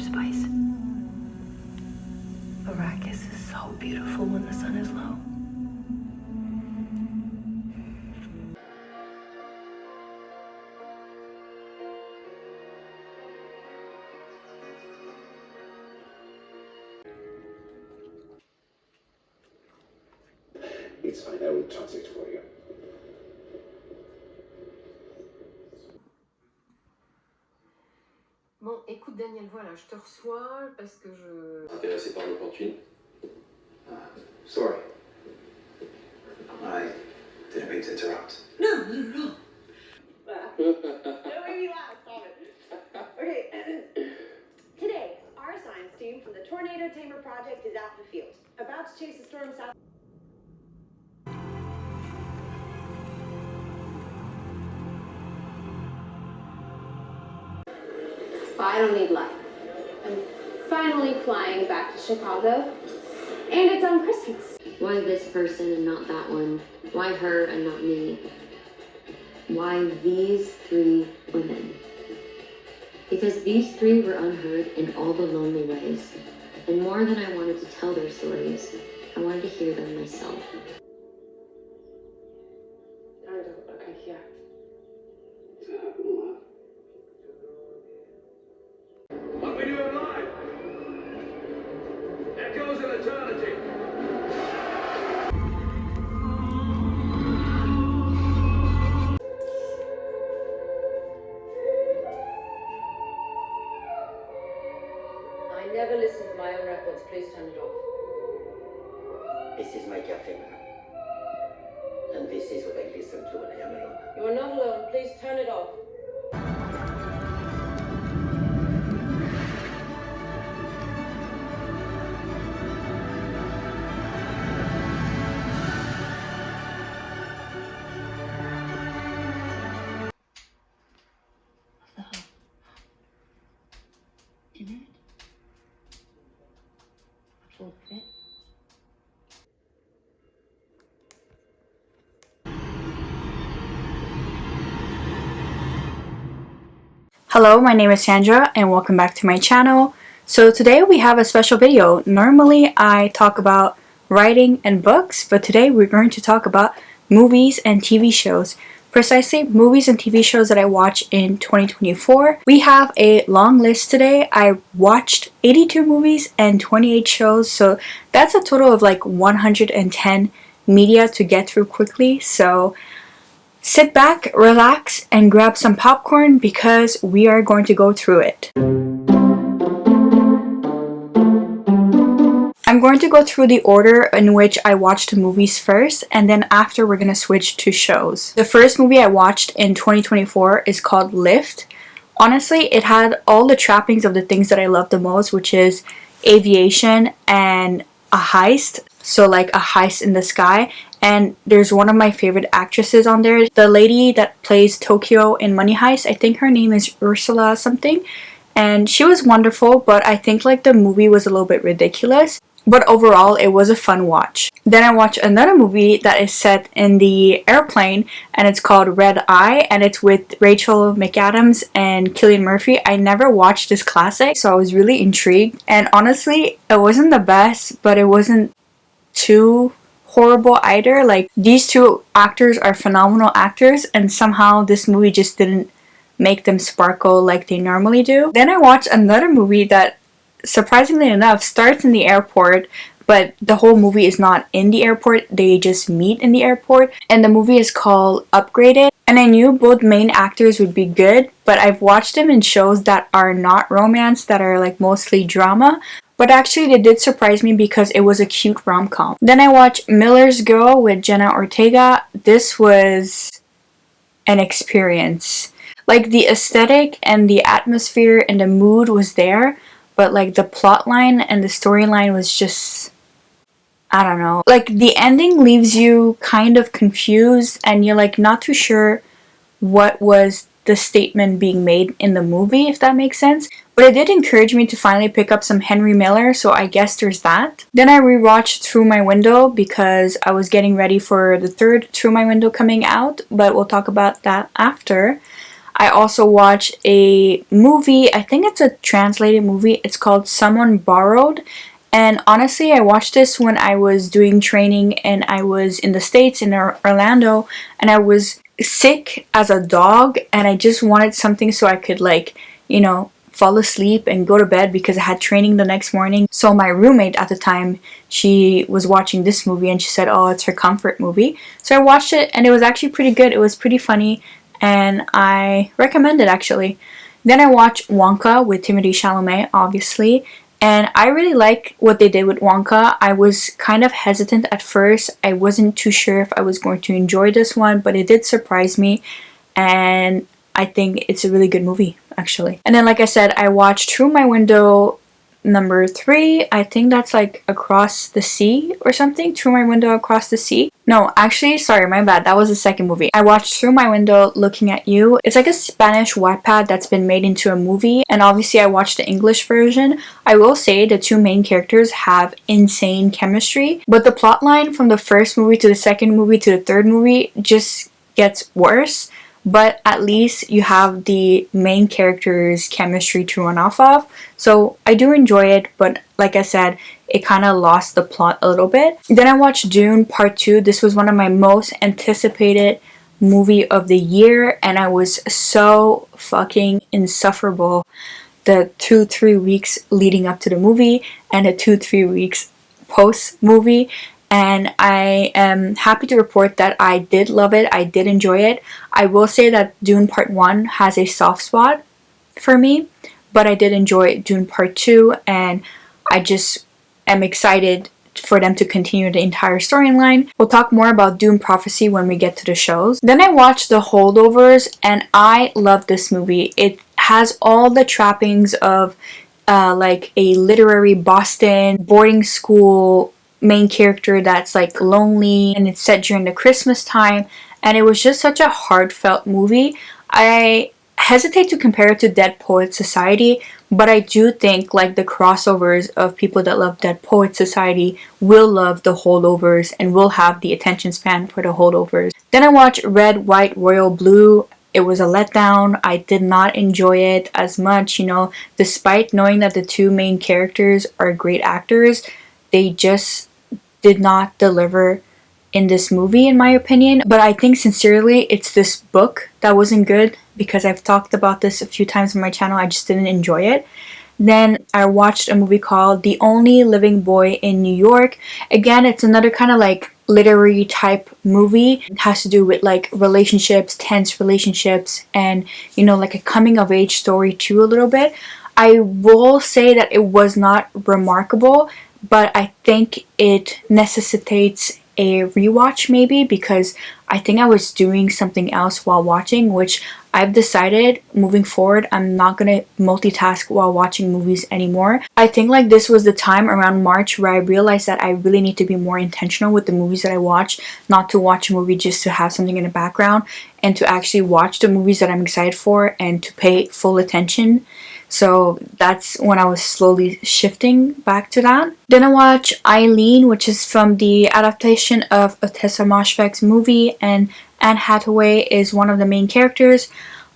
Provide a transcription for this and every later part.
spice. Arrakis is so beautiful when the sun is low. It's fine, I will translate for you. Bon, écoute Daniel, voilà, je te reçois parce que je... Intéressé par l'opportunité? Sorry. I didn't mean to interrupt. No, not at all. Don't make me laugh, stop it. Okay, today, our science team from the Tornado Tamer Project is out in the field, about to chase a storm south. I don't need light. I'm finally flying back to Chicago, and it's on Christmas. Why this person and not that one? Why her and not me? Why these three women? Because these three were unheard in all the lonely ways. And more than I wanted to tell their stories, I wanted to hear them myself. Okay, here. Does that happen a lot? What we doing live? Echoes of eternity. I never listen to my own records. Please turn it off. This is my cafe, ma'am. And this is what I listen to when I am alone. You are not alone. Please turn it off. Hello, my name is Sandra and welcome back to my channel. So today we have a special video. Normally I talk about writing and books, but today we're going to talk about movies and TV shows. Precisely movies and TV shows that I watched in 2024. We have a long list today. I watched 82 movies and 28 shows, so that's a total of like 110 media to get through quickly. So sit back, relax, and grab some popcorn because we are going to go through it. I'm going to go through the order in which I watched the movies first, and then after we're going to switch to shows. The first movie I watched in 2024 is called Lift. Honestly, it had all the trappings of the things that I love the most, which is aviation and a heist. So like a heist in the sky. And there's one of my favorite actresses on there. The lady that plays Tokyo in Money Heist, I think her name is Ursula something. And she was wonderful, but I think like the movie was a little bit ridiculous. But overall, it was a fun watch. Then I watched another movie that is set in the airplane, and it's called Red Eye, and it's with Rachel McAdams and Cillian Murphy. I never watched this classic, so I was really intrigued. And honestly, it wasn't the best, but it wasn't too horrible either. Like, these two actors are phenomenal actors, and somehow this movie just didn't make them sparkle like they normally do. Then I watched another movie that, surprisingly enough, starts in the airport, but the whole movie is not in the airport. They just meet in the airport, and the movie is called Upgraded. And I knew both main actors would be good, but I've watched them in shows that are not romance, that are like mostly drama. But actually they did surprise me because it was a cute rom-com. Then I watched Miller's Girl with Jenna Ortega. This was an experience. Like, the aesthetic and the atmosphere and the mood was there, but like the plot line and the storyline was just, I don't know. Like, the ending leaves you kind of confused and you're like not too sure what was the statement being made in the movie, if that makes sense. But it did encourage me to finally pick up some Henry Miller, so I guess there's that. Then I rewatched Through My Window because I was getting ready for the third Through My Window coming out, but we'll talk about that after. I also watched a movie, I think it's a translated movie, it's called Someone Borrowed. And honestly, I watched this when I was doing training and I was in the States in Orlando, and I was sick as a dog and I just wanted something so I could, like, you know, fall asleep and go to bed because I had training the next morning. So my roommate at the time, she was watching this movie and she said, oh, it's her comfort movie. So I watched it and it was actually pretty good. It was pretty funny and I recommend it actually. Then I watched Wonka with Timothée Chalamet, obviously. And I really like what they did with Wonka. I was kind of hesitant at first. I wasn't too sure if I was going to enjoy this one, but it did surprise me. And I think it's a really good movie, actually. And then, like I said, I watched Through My Window number 3. I think that's like Across the Sea or something. Through My Window Across the Sea. No, actually, sorry, my bad. That was the second movie. I watched Through My Window Looking at You. It's like a Spanish Wattpad that's been made into a movie. And obviously, I watched the English version. I will say the two main characters have insane chemistry. But the plotline from the first movie to the second movie to the third movie just gets worse. But at least you have the main character's chemistry to run off of. So I do enjoy it, but like I said, it kind of lost the plot a little bit. Then I watched Dune Part 2. This was one of my most anticipated movie of the year, and I was so fucking insufferable the 2-3 weeks leading up to the movie and the 2-3 weeks post movie. And I am happy to report that I did love it. I did enjoy it. I will say that Dune Part 1 has a soft spot for me, but I did enjoy Dune Part 2, and I just am excited for them to continue the entire storyline. We'll talk more about Dune Prophecy when we get to the shows. Then I watched The Holdovers, and I love this movie. It has all the trappings of like a literary Boston boarding school main character that's like lonely, and it's set during the Christmas time, and it was just such a heartfelt movie. I hesitate to compare it to Dead Poets Society, but I do think like the crossovers of people that love Dead Poets Society will love The Holdovers and will have the attention span for The Holdovers. Then I watched Red, White, Royal Blue. It was a letdown. I did not enjoy it as much, you know, despite knowing that the two main characters are great actors. They just did not deliver in this movie, in my opinion. But I think sincerely it's this book that wasn't good, because I've talked about this a few times on my channel. I just didn't enjoy it. Then I watched a movie called The Only Living Boy in New York. Again, it's another kind of like literary type movie. It has to do with like relationships, tense relationships, and you know, like a coming of age story too a little bit. I will say that it was not remarkable, but I think it necessitates a rewatch maybe, because I think I was doing something else while watching, which I've decided moving forward I'm not gonna multitask while watching movies anymore. I think like this was the time around March where I realized that I really need to be more intentional with the movies that I watch, not to watch a movie just to have something in the background, and to actually watch the movies that I'm excited for and to pay full attention. So that's when I was slowly shifting back to that. Then I watched Eileen, which is from the adaptation of Ottessa Moshfegh's movie, and Anne Hathaway is one of the main characters.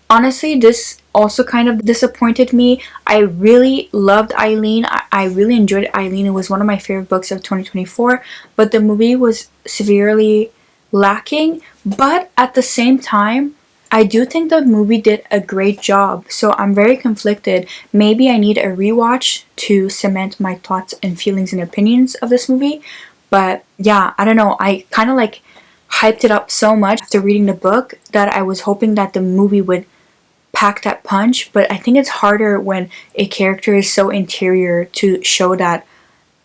Honestly, this also kind of disappointed me. I really loved Eileen. I really enjoyed Eileen. It was one of my favorite books of 2024, but the movie was severely lacking. But at the same time, I do think the movie did a great job, so I'm very conflicted. Maybe I need a rewatch to cement my thoughts and feelings and opinions of this movie. But yeah, I don't know. I kind of like hyped it up so much after reading the book that I was hoping that the movie would pack that punch. But I think it's harder when a character is so interior to show that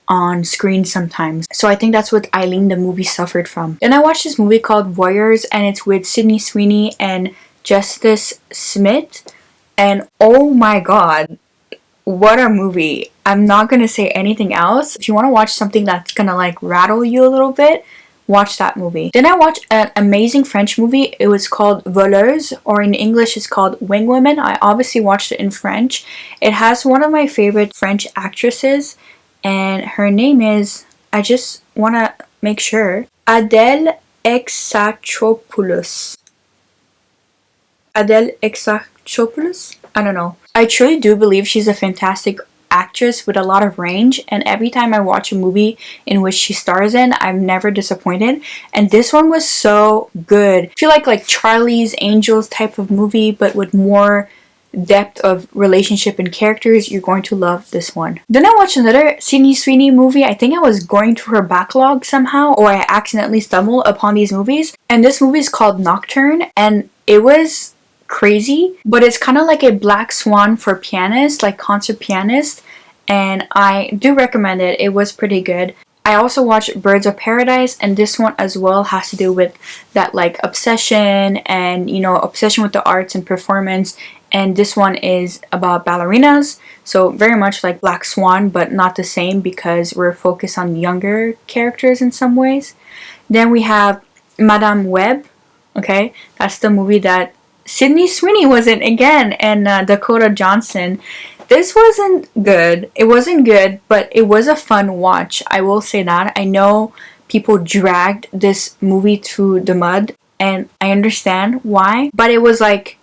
on screen sometimes. So I think that's what Eileen the movie suffered from. Then I watched this movie called Warriors, and it's with Sydney Sweeney and Justice Smith, and oh my god, what a movie. I'm not gonna say anything else. If you want to watch something that's gonna like rattle you a little bit, watch that movie. Then I watched an amazing French movie. It was called Voleuse, or in English it's called Wing Women. I obviously watched it in French. It has one of my favorite French actresses, and her name is, I just want to make sure, Adèle Exarchopoulos. Adele Exarchopoulos. I don't know. I truly do believe she's a fantastic actress with a lot of range, and every time I watch a movie in which she stars in, I'm never disappointed, and this one was so good. I feel like Charlie's Angels type of movie, but with more depth of relationship and characters. You're going to love this one. Then I watched another Sydney Sweeney movie. I think I was going through her backlog somehow, or I accidentally stumbled upon these movies, and this movie is called Nocturne, and it was crazy, but it's kind of like a Black Swan for pianists, like concert pianist, and I do recommend it. It was pretty good. I also watched Birds of Paradise, and this one as well has to do with that like obsession and, you know, obsession with the arts and performance, and this one is about ballerinas, so very much like Black Swan, but not the same because we're focused on younger characters in some ways. Then we have Madame Web. Okay, that's the movie that Sydney Sweeney was in again, and Dakota Johnson. This wasn't good. It wasn't good, but it was a fun watch. I will say that. I know people dragged this movie through the mud, and I understand why, but it was like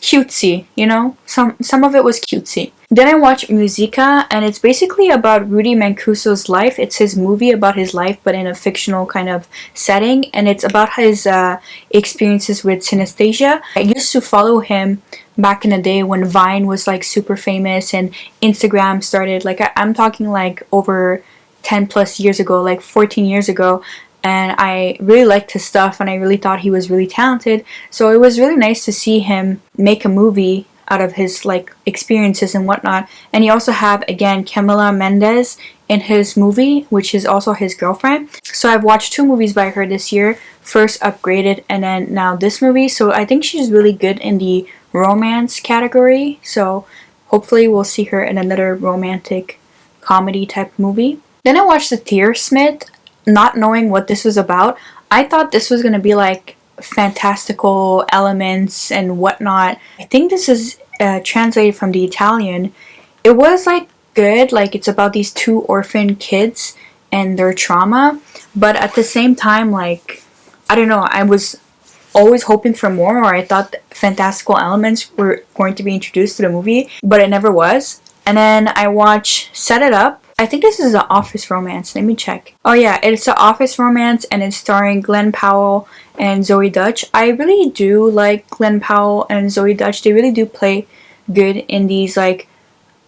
cutesy, you know? Some of it was cutesy. Then I watched Musica, and it's basically about Rudy Mancuso's life. It's his movie about his life, but in a fictional kind of setting, and it's about his experiences with synesthesia. I used to follow him back in the day when Vine was like super famous and Instagram started. Like I'm talking like over 10 plus years ago, like 14 years ago. And I really liked his stuff, and I really thought he was really talented. So it was really nice to see him make a movie out of his like experiences and whatnot. And he also have again Camila Mendes in his movie, which is also his girlfriend. So I've watched 2 movies by her this year. First Upgraded, and then now this movie. So I think she's really good in the romance category. So hopefully we'll see her in another romantic comedy type movie. Then I watched The Tearsmith. Not knowing what this was about, I thought this was going to be like fantastical elements and whatnot. I think this is translated from the Italian. It was like good, like it's about these 2 orphan kids and their trauma, but at the same time, like, I don't know, I was always hoping for more, or I thought fantastical elements were going to be introduced to the movie, but it never was. And then I watched Set It Up. I think this is an office romance. Let me check. Oh yeah, it's an office romance, and it's starring Glenn Powell and Zoe Dutch. I really do like Glenn Powell and Zoe Dutch. They really do play good in these like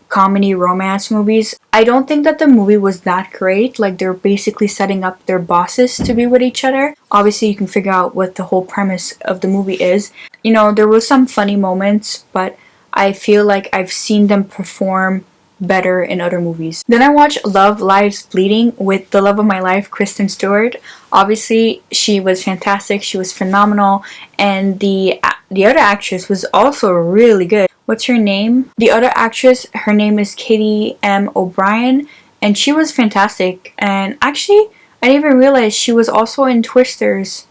comedy romance movies. I don't think that the movie was that great. Like they're basically setting up their bosses to be with each other. Obviously you can figure out what the whole premise of the movie is. You know, there was some funny moments, but I feel like I've seen them perform better in other movies. Then I watched Love Lies Bleeding with the love of my life, Kristen Stewart. Obviously, she was fantastic. She was phenomenal, and the other actress was also really good. What's her name? The other actress, her name is Katie M. O'Brien, and she was fantastic. And actually, I didn't even realize she was also in Twisters.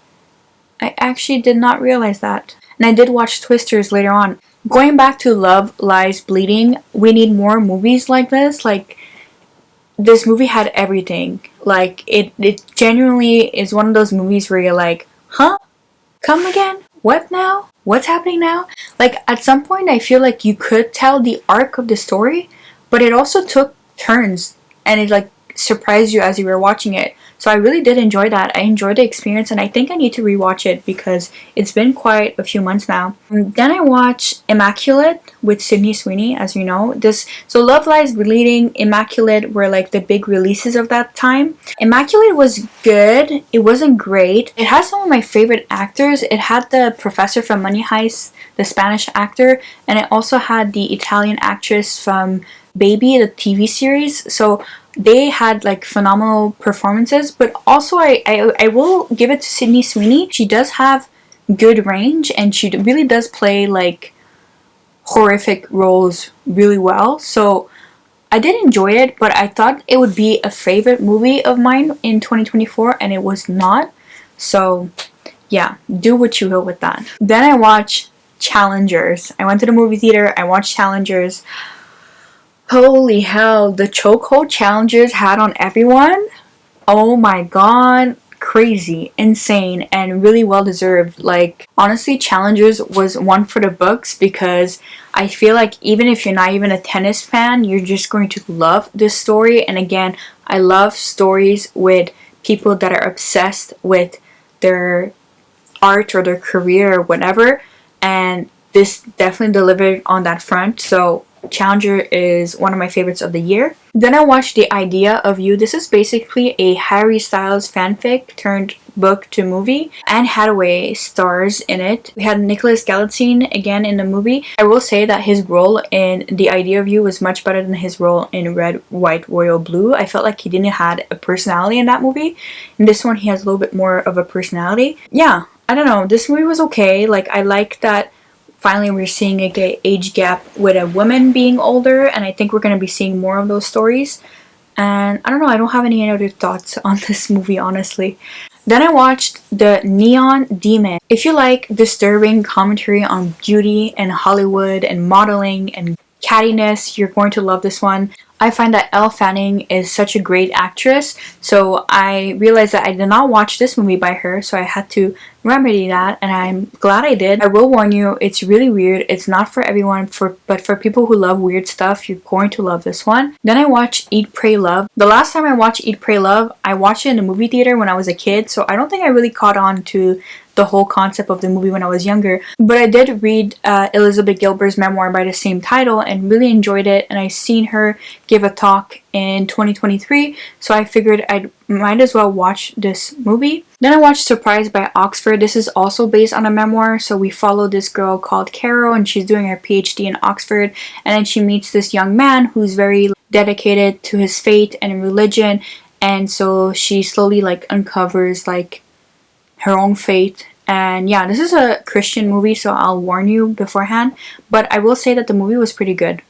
I actually did not realize that. And I did watch Twisters later on. Going back to Love Lies Bleeding, we need more movies like this. Like, this movie had everything. Like, it genuinely is one of those movies where you're like, huh? Come again? What now? What's happening now? Like, at some point, I feel like you could tell the arc of the story, but it also took turns, and it, like, surprised you as you were watching it. So I really did enjoy that. I enjoyed the experience, and I think I need to rewatch it because it's been quite a few months now. Then I watched Immaculate with Sydney Sweeney, as you know. So Love Lies Bleeding, Immaculate were like the big releases of that time. Immaculate was good. It wasn't great. It had some of my favorite actors. It had the professor from Money Heist, the Spanish actor, and it also had the Italian actress from Baby, the TV series. So they had like phenomenal performances, but also I will give it to Sydney Sweeney. She does have good range, and she really does play like horrific roles really well. So I did enjoy it, but I thought it would be a favorite movie of mine in 2024, and it was not. So yeah, do what you will with that. Then I watched Challengers. I went to the movie theater, I watched Challengers. Holy hell, the chokehold Challengers had on everyone. Oh my god. crazy, insane, and really well deserved. Like, honestly, Challengers was one for the books because I feel like even if you're not even a tennis fan, you're just going to love this story. And again, I love stories with people that are obsessed with their art or their career or whatever, and this definitely delivered on that front. So Challenger is one of my favorites of the year. Then I watched The Idea of You. This is basically a Harry Styles fanfic turned book to movie. Anne Hathaway stars in it. We had Nicholas Galitzine again in the movie. I will say that his role in The Idea of You was much better than his role in Red, White, Royal Blue. I felt like he didn't have a personality in that movie. In this one, he has a little bit more of a personality. Yeah, I don't know. This movie was okay. Like, I like that finally we're seeing a age gap with a woman being older, and I think we're going to be seeing more of those stories. And I don't know, I don't have any other thoughts on this movie, honestly. Then I watched The Neon Demon. If you like disturbing commentary on beauty and Hollywood and modeling and cattiness, you're going to love this one. I find that Elle Fanning is such a great actress, so I realized that I did not watch this movie by her, so I had to remedy that, and I'm glad I did. I will warn you, it's really weird. It's not for everyone, but for people who love weird stuff, you're going to love this one. Then I watched Eat, Pray, Love. The last time I watched Eat, Pray, Love, I watched it in the movie theater when I was a kid, so I don't think I really caught on to the whole concept of the movie when I was younger. But I did read Elizabeth Gilbert's memoir by the same title and really enjoyed it, and I seen her give a talk in 2023, so I figured I might as well watch this movie. Then I watched Surprised by Oxford. This is also based on a memoir, so we follow this girl called Carol, and she's doing her PhD in Oxford, and then she meets this young man who's very dedicated to his faith and religion, and so she slowly like uncovers like her own faith. And yeah, this is a Christian movie, so I'll warn you beforehand, but I will say that the movie was pretty good.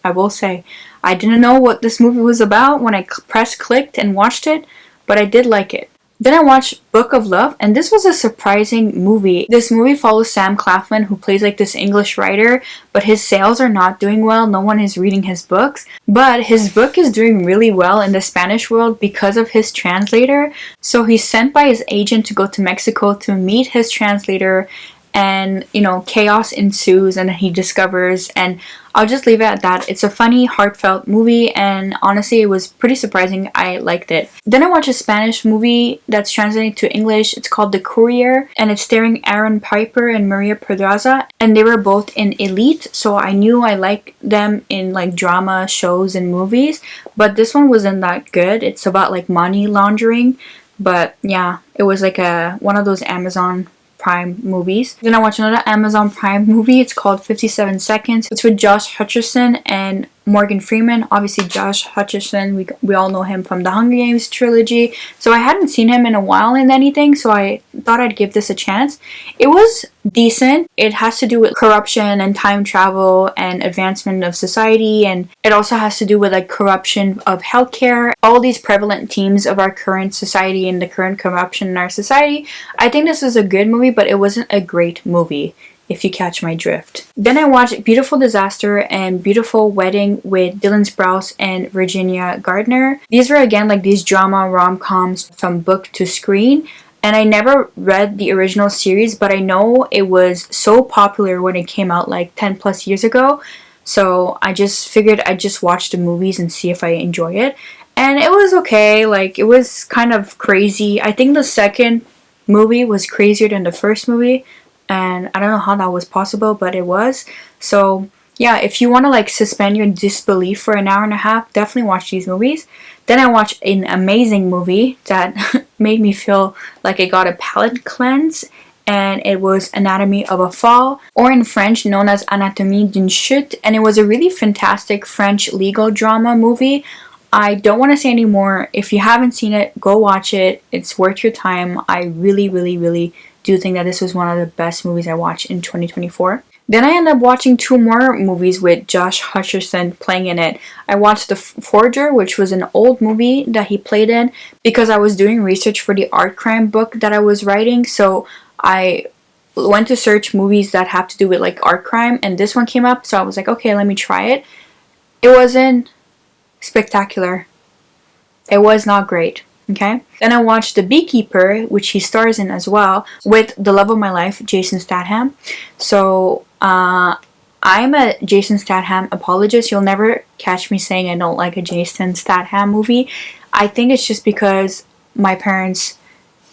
I will say, I didn't know what this movie was about when I clicked and watched it, but I did like it. Then I watched Book of Love, and this was a surprising movie. This movie follows Sam Claflin, who plays like this English writer, but his sales are not doing well. No one is reading his books, but his book is doing really well in the Spanish world because of his translator. So he's sent by his agent to go to Mexico to meet his translator, and you know, chaos ensues, and he discovers, and I'll just leave it at that. It's a funny, heartfelt movie, and honestly, it was pretty surprising. I liked it. Then I watched a Spanish movie that's translated to English. It's called The Courier, and it's starring Aaron Piper and Maria Pedraza, and they were both in Elite, so I knew I liked them in like drama shows and movies, but this one wasn't that good. It's about like money laundering, but yeah, it was like one of those Amazon Prime movies. Then I watched another Amazon Prime movie. It's called 57 Seconds. It's with Josh Hutcherson and Morgan Freeman. Obviously, Josh Hutcherson, we all know him from the Hunger Games trilogy. So I hadn't seen him in a while in anything, so I thought I'd give this a chance. It was decent. It has to do with corruption and time travel and advancement of society, and it also has to do with like corruption of healthcare. All these prevalent themes of our current society and the current corruption in our society. I think this is a good movie, but it wasn't a great movie, if you catch my drift. Then I watched Beautiful Disaster and Beautiful Wedding with Dylan Sprouse and Virginia Gardner. These were again like these drama rom-coms from book to screen. And I never read the original series, but I know it was so popular when it came out like 10 plus years ago. So I just figured I'd just watch the movies and see if I enjoy it. And it was okay. Like, it was kind of crazy. I think the second movie was crazier than the first movie, and I don't know how that was possible, but it was. So yeah, if you want to like suspend your disbelief for an hour and a half, definitely watch these movies. Then I watched an amazing movie that made me feel like I got a palate cleanse, and it was Anatomy of a Fall, or in French known as Anatomie d'une chute, and it was a really fantastic French legal drama movie. I don't want to say any more. If you haven't seen it, go watch it. It's worth your time. I really, really, really do think that this was one of the best movies I watched in 2024. Then I ended up watching 2 more movies with Josh Hutcherson playing in it. I watched The Forger, which was an old movie that he played in, because I was doing research for the art crime book that I was writing. So I went to search movies that have to do with like art crime, and this one came up, so I was like, okay, let me try it. It wasn't spectacular. It was not great. Okay. Then I watched The Beekeeper, which he stars in as well, with the love of my life, Jason Statham. So I'm a Jason Statham apologist. You'll never catch me saying I don't like a Jason Statham movie. I think it's just because my parents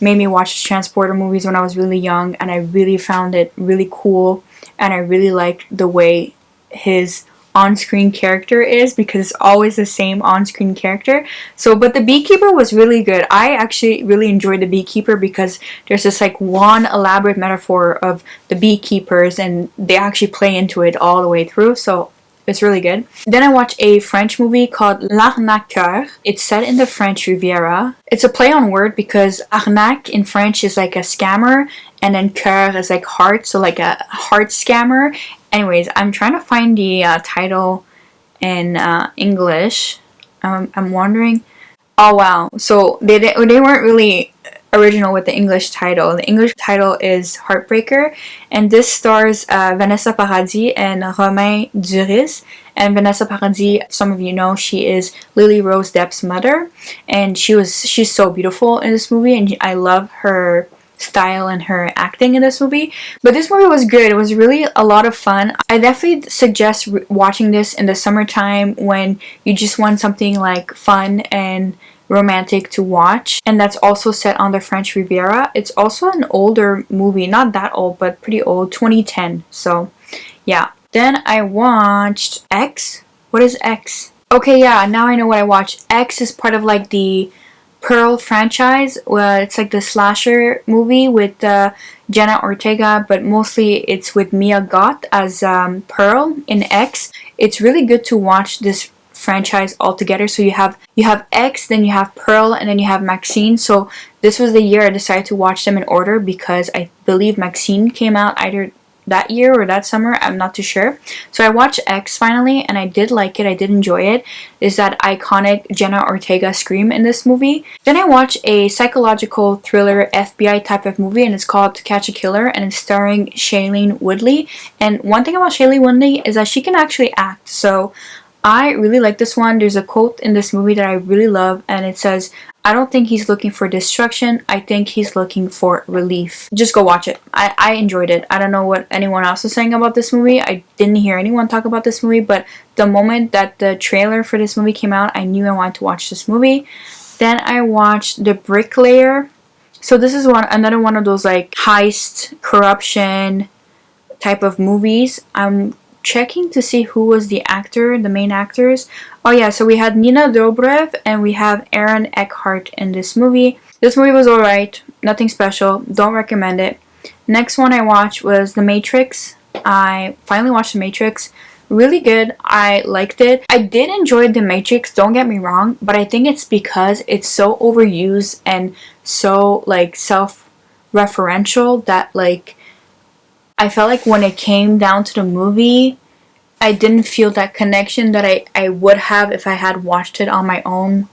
made me watch Transporter movies when I was really young, and I really found it really cool, and I really liked the way his on-screen character is, because it's always the same on-screen character. So, but The Beekeeper was really good. I actually really enjoyed The Beekeeper because there's this like one elaborate metaphor of the beekeepers, and they actually play into it all the way through. So it's really good. Then I watched a French movie called L'Arnaqueur. It's set in the French Riviera. It's a play on word because arnaque in French is like a scammer, and then coeur is like heart, so like a heart scammer. Anyways, I'm trying to find the title in English. I'm wondering. Oh wow! So they weren't really original with the English title. The English title is Heartbreaker, and this stars Vanessa Paradis and Romain Duris. And Vanessa Paradis, some of you know, she is Lily Rose Depp's mother, and she's so beautiful in this movie, and I love her style and her acting in this movie. But this movie was good. It was really a lot of fun. I definitely suggest watching this in the summertime when you just want something like fun and romantic to watch, and that's also set on the French Riviera. It's also an older movie, not that old, but pretty old, 2010. So yeah. Then I watched X. What is X? Okay, yeah, now I know what I watched. X is part of like the Pearl franchise. Well, it's like the slasher movie with Jenna Ortega, but mostly it's with Mia Goth as Pearl in X. It's really good to watch this franchise all together. So you have X, then you have Pearl, and then you have Maxine. So this was the year I decided to watch them in order because I believe Maxine came out either that year or that summer, I'm not too sure. So I watched X finally, and I did like it. I did enjoy it. There's that iconic Jenna Ortega scream in this movie. Then I watched a psychological thriller FBI type of movie, and it's called To Catch a Killer, and it's starring Shailene Woodley. And one thing about Shailene Woodley is that she can actually act. So I really like this one. There's a quote in this movie that I really love, and it says, "I don't think he's looking for destruction. I think he's looking for relief." Just go watch it. I enjoyed it. I don't know what anyone else is saying about this movie. I didn't hear anyone talk about this movie, but the moment that the trailer for this movie came out, I knew I wanted to watch this movie. Then I watched The Bricklayer. So this is another one of those like heist, corruption type of movies. I'm checking to see who was the main actors. Oh yeah, so we had Nina Dobrev and we have Aaron Eckhart in this movie. This movie was alright, nothing special, don't recommend it. Next one I watched was The Matrix. I finally watched The Matrix. Really good, I liked it. I did enjoy The Matrix, don't get me wrong, but I think it's because it's so overused and so like self-referential that like I felt like when it came down to the movie, I didn't feel that connection that I would have if I had watched it on my own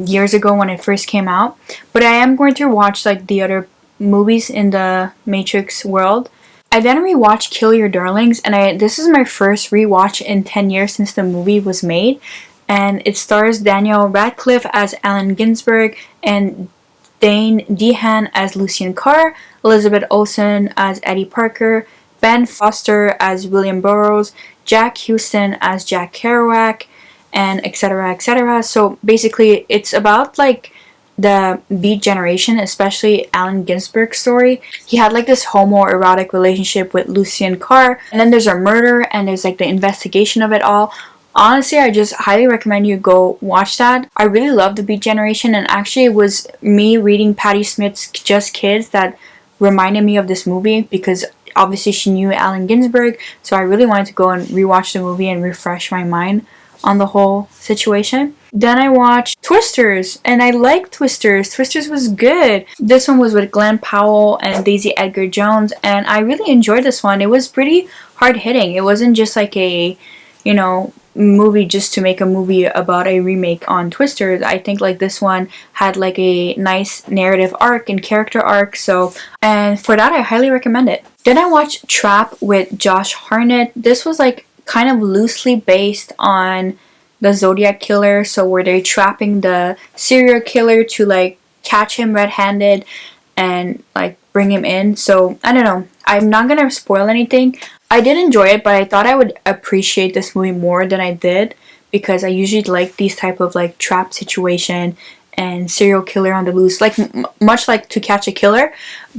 years ago when it first came out. But I am going to watch like the other movies in the Matrix world. I then rewatched Kill Your Darlings, and this is my first rewatch in 10 years since the movie was made. And it stars Daniel Radcliffe as Allen Ginsberg and Dane DeHaan as Lucien Carr, Elizabeth Olsen as Eddie Parker, Ben Foster as William Burroughs, Jack Houston as Jack Kerouac, and etc. etc. So basically it's about like the Beat Generation, especially Allen Ginsberg's story. He had like this homoerotic relationship with Lucien Carr, and then there's a murder and there's like the investigation of it all. Honestly, I just highly recommend you go watch that. I really love the Beat Generation, and actually it was me reading Patti Smith's Just Kids that reminded me of this movie, because obviously she knew Allen Ginsberg, so I really wanted to go and rewatch the movie and refresh my mind on the whole situation. Then I watched Twisters, and I liked Twisters. Twisters was good. This one was with Glenn Powell and Daisy Edgar Jones, and I really enjoyed this one. It was pretty hard hitting. It wasn't just like a, movie just to make a movie about a remake on Twisters. I think like this one had like a nice narrative arc and character arc, and for that I highly recommend it. Then I watched Trap with Josh Hartnett. This was like kind of loosely based on the Zodiac killer, so where they're trapping the serial killer to like catch him red-handed and like bring him in. So I don't know, I'm not gonna spoil anything. I did enjoy it, but I thought I would appreciate this movie more than I did, because I usually like these type of like trap situation and serial killer on the loose, like much like To Catch a Killer.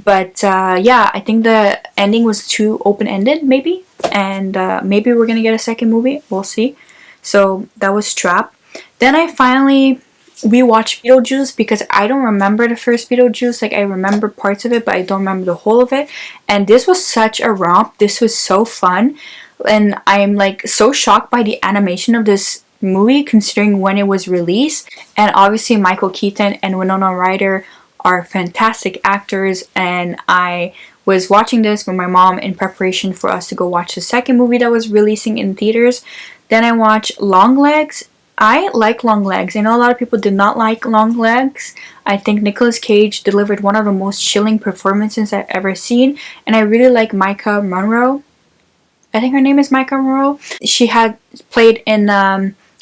But yeah, I think the ending was too open-ended maybe, and maybe we're gonna get a second movie, we'll see. So that was Trap. Then I finally rewatched Beetlejuice, because I don't remember the first Beetlejuice. Like, I remember parts of it, but I don't remember the whole of it. And this was such a romp. This was so fun, and I'm like so shocked by the animation of this movie considering when it was released. And obviously Michael Keaton and Winona Ryder are fantastic actors, and I was watching this with my mom in preparation for us to go watch the second movie that was releasing in theaters. Then I watched Longlegs. I like Longlegs. I know a lot of people did not like Longlegs. I think Nicolas Cage delivered one of the most chilling performances I've ever seen, and I really like Micah Monroe. I think her name is Micah Monroe. She had played in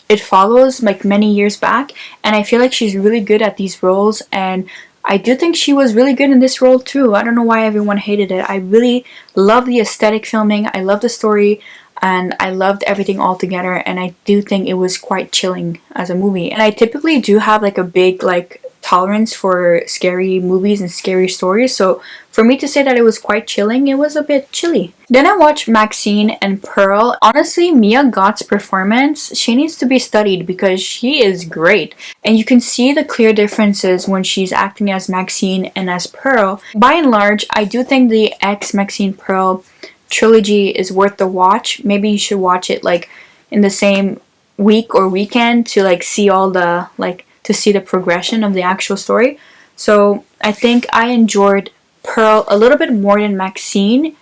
It Follows like many years back, and I feel like she's really good at these roles, and I do think she was really good in this role too. I don't know why everyone hated it. I really love the aesthetic filming, I love the story, and I loved everything all together, and I do think it was quite chilling as a movie. And I typically do have like a big like tolerance for scary movies and scary stories, so for me to say that it was quite chilling, it was a bit chilly. Then I watched Maxine and Pearl. Honestly, Mia Goth's performance, she needs to be studied because she is great, and you can see the clear differences when she's acting as Maxine and as Pearl. By and large, I do think the Maxine Pearl trilogy is worth the watch. Maybe you should watch it like in the same week or weekend to like see all the like to see the progression of the actual story. So I think I enjoyed Pearl a little bit more than Maxine,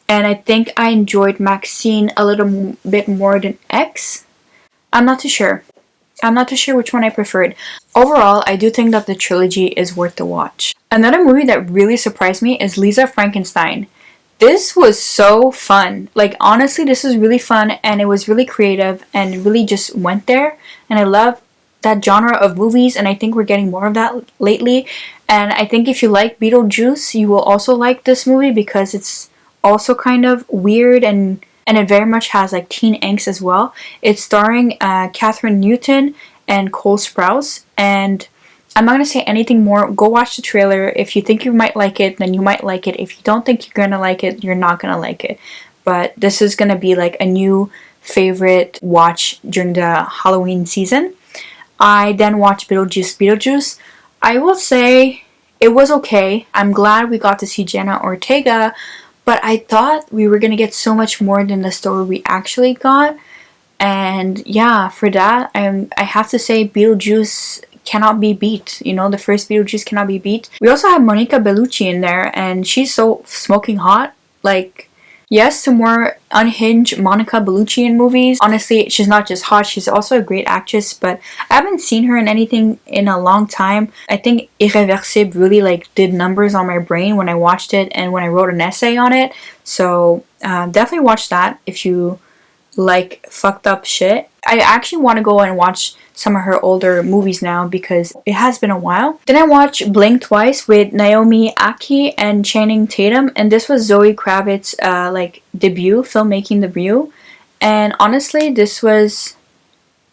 and I think I enjoyed Maxine a little bit more than X. I'm not too sure. I'm not too sure which one I preferred. Overall, I do think that the trilogy is worth the watch. Another movie that really surprised me is Lisa Frankenstein. This was so fun. Like, honestly, this was really fun, and it was really creative and really just went there, and I love that genre of movies, and I think we're getting more of that lately. And I think if you like Beetlejuice, you will also like this movie because it's also kind of weird, and it very much has like teen angst as well. It's starring Catherine Newton and Cole Sprouse, and I'm not going to say anything more. Go watch the trailer. If you think you might like it, then you might like it. If you don't think you're going to like it, you're not going to like it. But this is going to be like a new favorite watch during the Halloween season. I then watched Beetlejuice. I will say it was okay. I'm glad we got to see Jenna Ortega, but I thought we were going to get so much more than the story we actually got. And yeah, for that, I have to say Beetlejuice cannot be beat. You know, the first Beetlejuice cannot be beat. We also have Monica Bellucci in there, and she's so smoking hot. Like, yes, to more unhinged Monica Bellucci in movies. Honestly, she's not just hot, she's also a great actress, but I haven't seen her in anything in a long time. I think Irreversible really like did numbers on my brain when I watched it and when I wrote an essay on it. So definitely watch that if you like fucked up shit. I actually want to go and watch some of her older movies now because it has been a while. Then I watched Blink Twice with Naomi Aki and Channing Tatum, and this was Zoe Kravitz's like filmmaking debut. And honestly, this was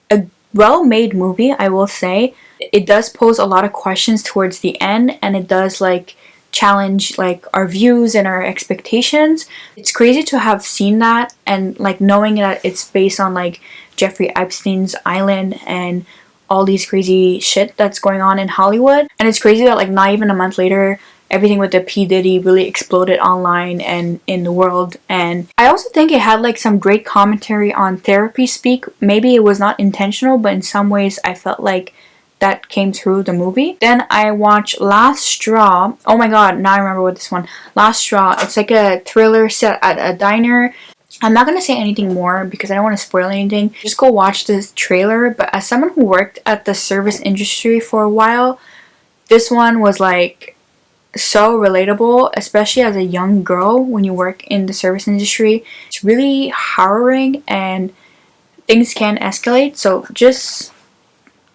a well-made movie, I will say. It does pose a lot of questions towards the end, and it does like challenge like our views and our expectations. It's crazy to have seen that and like knowing that it's based on like Jeffrey Epstein's island and all these crazy shit that's going on in Hollywood. And it's crazy that like not even a month later, everything with the P. Diddy really exploded online and in the world. And I also think it had like some great commentary on therapy speak. Maybe it was not intentional, but in some ways I felt like that came through the movie. Then I watched Last Straw. Oh my god, now I remember what this one. Last Straw. It's like a thriller set at a diner. I'm not going to say anything more because I don't want to spoil anything. Just go watch this trailer. But as someone who worked at the service industry for a while, this one was like so relatable, especially as a young girl when you work in the service industry. It's really harrowing, and things can escalate, so just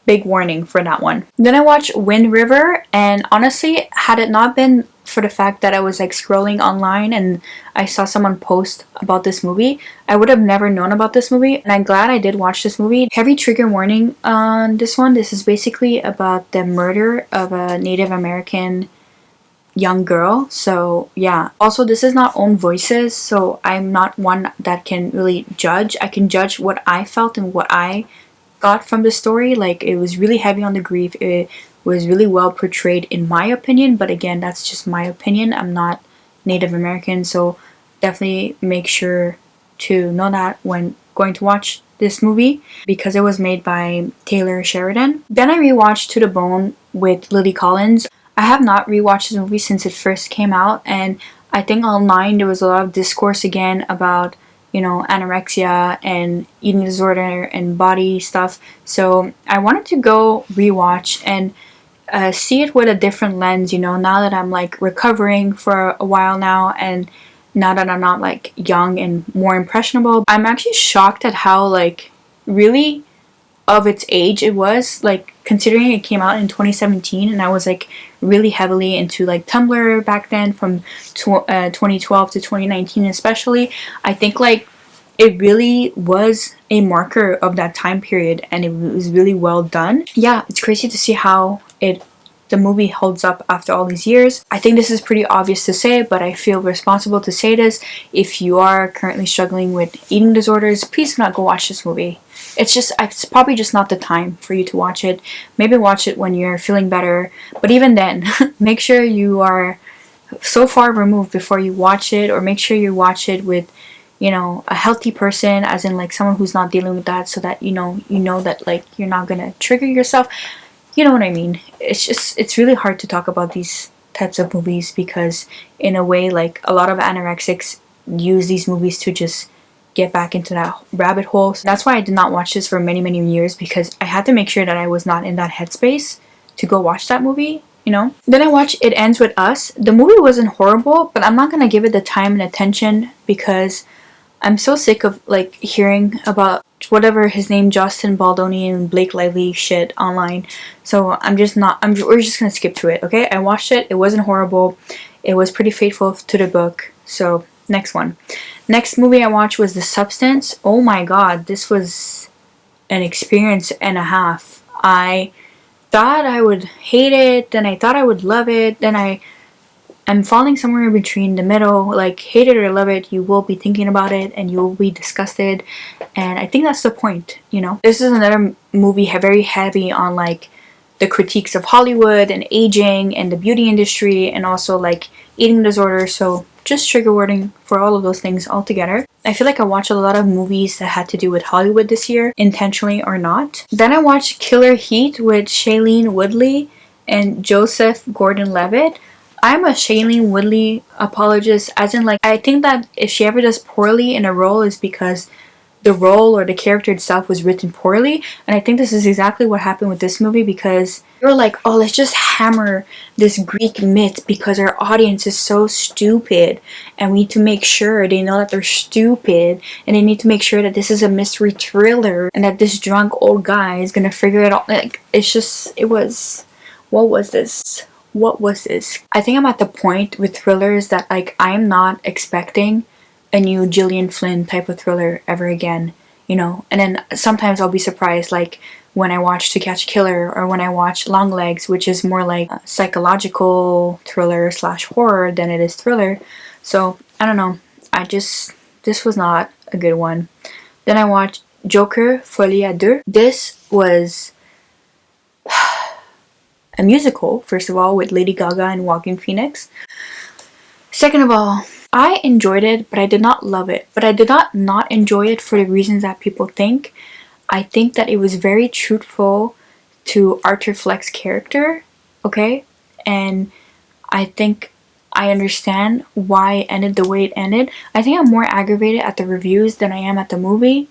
big warning for that one. Then I watched Wind River, and honestly, had it not been for the fact that I was like scrolling online and I saw someone post about this movie, I would have never known about this movie, and I'm glad I did watch this movie. Heavy trigger warning on this one. This is basically about the murder of a Native American young girl, so yeah. Also, this is not own voices, so I'm not one that can really judge. I can judge what I felt and what I got from the story. Like, it was really heavy on the grief. It was really well portrayed in my opinion, but again, that's just my opinion. I'm not Native American, so definitely make sure to know that when going to watch this movie, because it was made by Taylor Sheridan. Then I rewatched To the Bone with Lily Collins. I have not rewatched this movie since it first came out, and I think online there was a lot of discourse again about, you know, anorexia and eating disorder and body stuff. So I wanted to go rewatch and see it with a different lens, you know, now that I'm like recovering for a while now, and now that I'm not like young and more impressionable. I'm actually shocked at how like really of its age it was, like considering it came out in 2017 and I was like really heavily into like Tumblr back then from 2012 to 2019 especially. I think like it really was a marker of that time period, and it was really well done. Yeah, it's crazy to see how the movie holds up after all these years. I think this is pretty obvious to say, but I feel responsible to say this. If you are currently struggling with eating disorders, please do not go watch this movie. It's probably just not the time for you to watch it. Maybe watch it when you're feeling better, but even then, make sure you are so far removed before you watch it, or make sure you watch it with, you know, a healthy person, as in like someone who's not dealing with that, so that you know that like you're not gonna trigger yourself. You know what I mean? It's really hard to talk about these types of movies, because in a way, like, a lot of anorexics use these movies to just get back into that rabbit hole. So that's why I did not watch this for many years, because I had to make sure that I was not in that headspace to go watch that movie, you know? Then I watched It Ends With Us. The movie wasn't horrible, but I'm not gonna give it the time and attention, because I'm so sick of like hearing about whatever his name, Justin Baldoni and Blake Lively shit online. So we're just gonna skip to it, okay? I watched it. It wasn't horrible. It was pretty faithful to the book. So next one. Next movie I watched was The Substance. Oh my god, this was an experience and a half. I thought I would hate it, then I thought I would love it, then I'm falling somewhere in between the middle. Like, hate it or love it, you will be thinking about it and you will be disgusted, and I think that's the point, you know? This is another movie very heavy on like the critiques of Hollywood and aging and the beauty industry, and also like eating disorders. So just trigger warning for all of those things all together. I feel like I watched a lot of movies that had to do with Hollywood this year, intentionally or not. Then I watched Killer Heat with Shailene Woodley and Joseph Gordon-Levitt. I'm a Shailene Woodley apologist, as in like, I think that if she ever does poorly in a role is because the role or the character itself was written poorly, and I think this is exactly what happened with this movie, because they were like, oh, let's just hammer this Greek myth because our audience is so stupid, and we need to make sure they know that they're stupid, and they need to make sure that this is a mystery thriller, and that this drunk old guy is gonna figure it out. Like, what was this? I think I'm at the point with thrillers that like I'm not expecting a new Gillian Flynn type of thriller ever again, you know? And then sometimes I'll be surprised, like when I watch To Catch a Killer, or when I watch Longlegs, which is more like a psychological thriller / horror than it is thriller. So I don't know, this was not a good one. Then I watched Joker Folie à Deux. This was a musical, first of all, with Lady Gaga and Joaquin Phoenix. Second of all, I enjoyed it, but I did not love it. But I did not enjoy it for the reasons that people think. I think that it was very truthful to Arthur Fleck's character, okay? And I think I understand why it ended the way it ended. I think I'm more aggravated at the reviews than I am at the movie.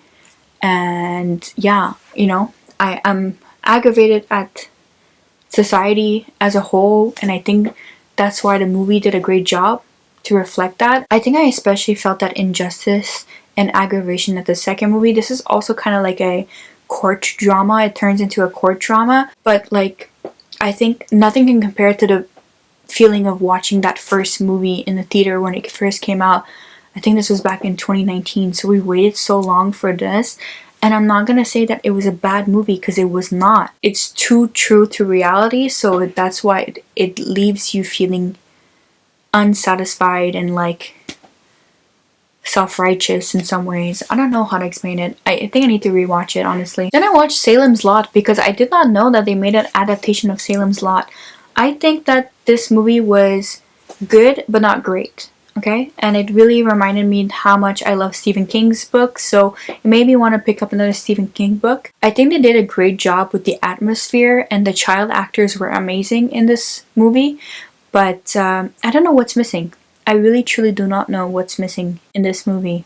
And yeah, you know, I'm aggravated at society as a whole, and I think that's why the movie did a great job to reflect that. I think I especially felt that injustice and aggravation at the second movie. This is also kind of like a court drama. It turns into a court drama, but like I think nothing can compare to the feeling of watching that first movie in the theater when it first came out. I think this was back in 2019, so we waited so long for this. And I'm not gonna say that it was a bad movie, because it was not. It's too true to reality, so that's why it leaves you feeling unsatisfied and like self-righteous in some ways. I don't know how to explain it. I think I need to rewatch it, honestly. Then I watched Salem's Lot, because I did not know that they made an adaptation of Salem's Lot. I think that this movie was good but not great, okay? And it really reminded me how much I love Stephen King's books, so it made me want to pick up another Stephen King book. I think they did a great job with the atmosphere, and the child actors were amazing in this movie, but I don't know what's missing. I really truly do not know what's missing in this movie.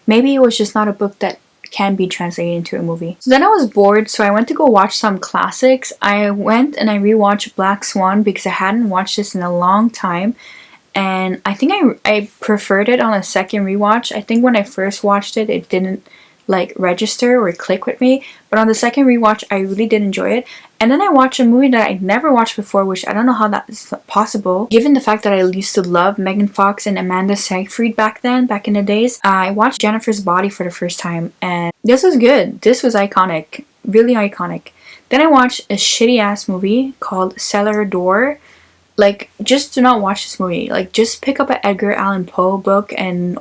Maybe it was just not a book that can be translated into a movie. So then I was bored, so I went to go watch some classics. I went and I rewatched Black Swan, because I hadn't watched this in a long time, and I think I preferred it on a second rewatch. I think when I first watched it, it didn't like register or click with me, but on the second rewatch I really did enjoy it. And then I watched a movie that I'd never watched before, which I don't know how that is possible, given the fact that I used to love Megan Fox and Amanda Seyfried back in the days. I watched Jennifer's Body for the first time, and this was good. This was iconic, really iconic. Then I watched a shitty ass movie called Cellar Door. Like, just do not watch this movie. Like, just pick up an Edgar Allan Poe book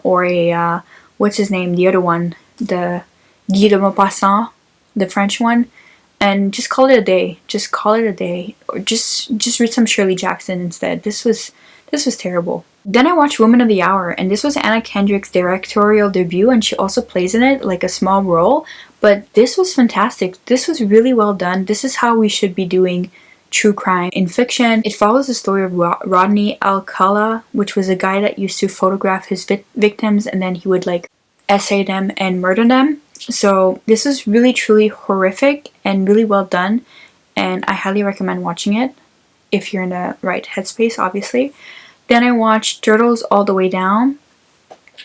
or a what's his name, the other one, the Guy de Maupassant, the French one, and just call it a day. Just call it a day, or just read some Shirley Jackson instead. This was terrible. Then I watched Woman of the Hour, and this was Anna Kendrick's directorial debut, and she also plays in it, like a small role, but this was fantastic. This was really well done. This is how we should be doing true crime in fiction. It follows the story of Rodney Alcala, which was a guy that used to photograph his victims, and then he would like essay them and murder them. So this is really truly horrific and really well done, and I highly recommend watching it if you're in the right headspace, obviously. Then I watched Turtles All the Way Down.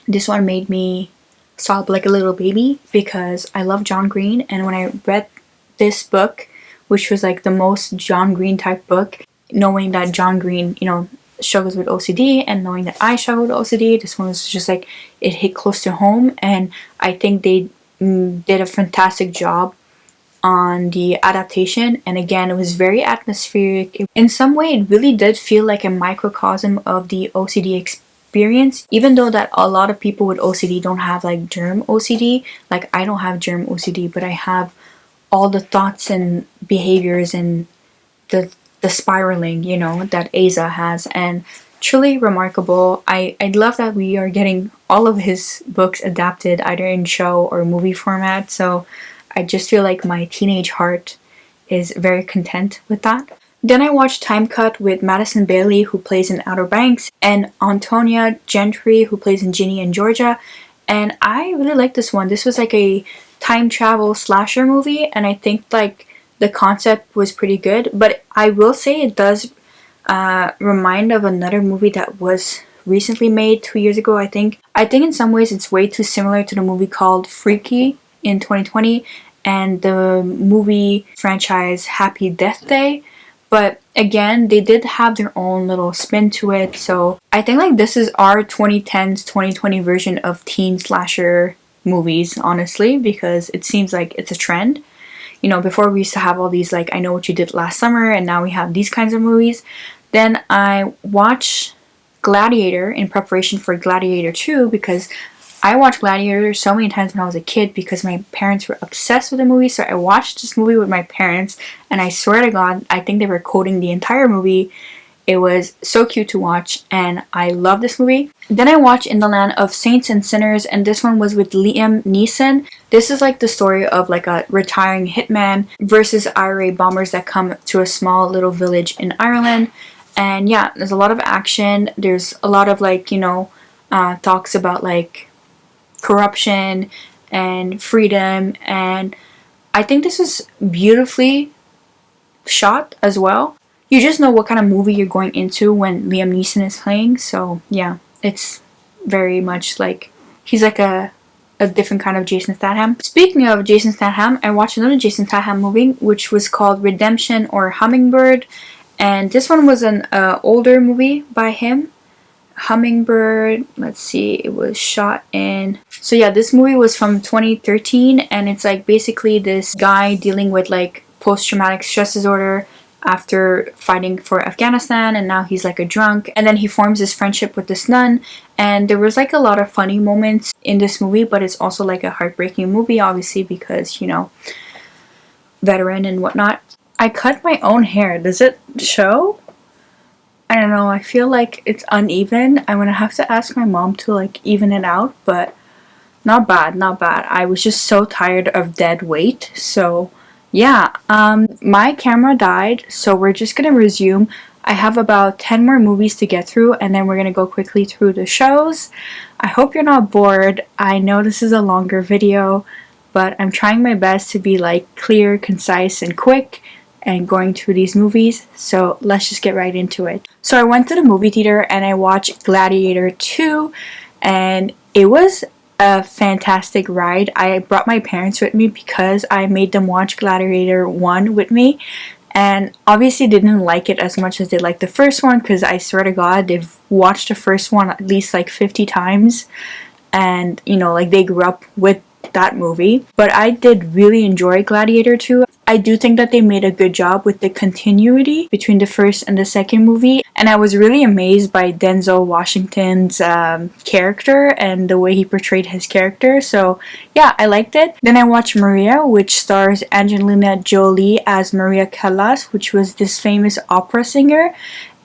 This one made me sob like a little baby, because I love John Green, and when I read this book, which was like the most John Green type book, knowing that John Green, you know, struggles with OCD, and knowing that I struggle with OCD, this one was just like, it hit close to home, and I think they did a fantastic job on the adaptation. And again, it was very atmospheric. In some way, it really did feel like a microcosm of the OCD experience, even though that a lot of people with OCD don't have like germ OCD. Like, I don't have germ OCD, but I have all the thoughts and behaviors and the spiraling, you know, that Asa has, and truly remarkable. I love that we are getting all of his books adapted either in show or movie format, so I just feel like my teenage heart is very content with that. Then I watched Time Cut with Madison Bailey, who plays in Outer Banks, and Antonia Gentry, who plays in Ginny and Georgia, and I really like this one. This was like a time travel slasher movie, and I think like the concept was pretty good, but I will say it does remind of another movie that was recently made 2 years ago, I think. I think in some ways it's way too similar to the movie called Freaky in 2020 and the movie franchise Happy Death Day, but again, they did have their own little spin to it. So I think like this is our 2010s 2020 version of teen slasher movies, honestly, because it seems like it's a trend. You know, before we used to have all these like I Know What You Did Last Summer, and now we have these kinds of movies. Then I watched Gladiator in preparation for Gladiator 2, because I watched Gladiator so many times when I was a kid because my parents were obsessed with the movie. So I watched this movie with my parents, and I swear to God, I think they were quoting the entire movie. It was so cute to watch, and I love this movie. Then I watched In the Land of Saints and Sinners, and this one was with Liam Neeson. This is like the story of like a retiring hitman versus IRA bombers that come to a small little village in Ireland. And yeah, there's a lot of action. There's a lot of like, you know, talks about like corruption and freedom, and I think this is beautifully shot as well. You just know what kind of movie you're going into when Liam Neeson is playing. So yeah, it's very much like he's like a a different kind of Jason Statham. Speaking of Jason Statham, I watched another Jason Statham movie which was called Redemption or Hummingbird, and this one was an older movie by him. Hummingbird, let's see, it was shot in, so yeah, this movie was from 2013, and it's like basically this guy dealing with like post-traumatic stress disorder after fighting for Afghanistan, and now he's like a drunk, and then he forms this friendship with this nun, and there was like a lot of funny moments in this movie, but it's also like a heartbreaking movie, obviously, because, you know, veteran and whatnot. I cut my own hair. Does it show? I don't know, I feel like it's uneven. I'm gonna have to ask my mom to like even it out, but not bad, not bad. I was just so tired of dead weight, so yeah. My camera died, so we're just gonna resume. I have about 10 more movies to get through, and then we're gonna go quickly through the shows. I hope you're not bored. I know this is a longer video, but I'm trying my best to be like clear, concise, and quick and going through these movies, so let's just get right into it. So I went to the movie theater and I watched Gladiator 2, and it was a fantastic ride. I brought my parents with me because I made them watch Gladiator 1 with me, and obviously they didn't like it as much as they liked the first one, because I swear to God, they've watched the first one at least like 50 times, and you know, like they grew up with that movie. But I did really enjoy Gladiator 2. I do think that they made a good job with the continuity between the first and the second movie, and I was really amazed by Denzel Washington's character and the way he portrayed his character, so yeah, I liked it. Then I watched Maria, which stars Angelina Jolie as Maria Callas, which was this famous opera singer,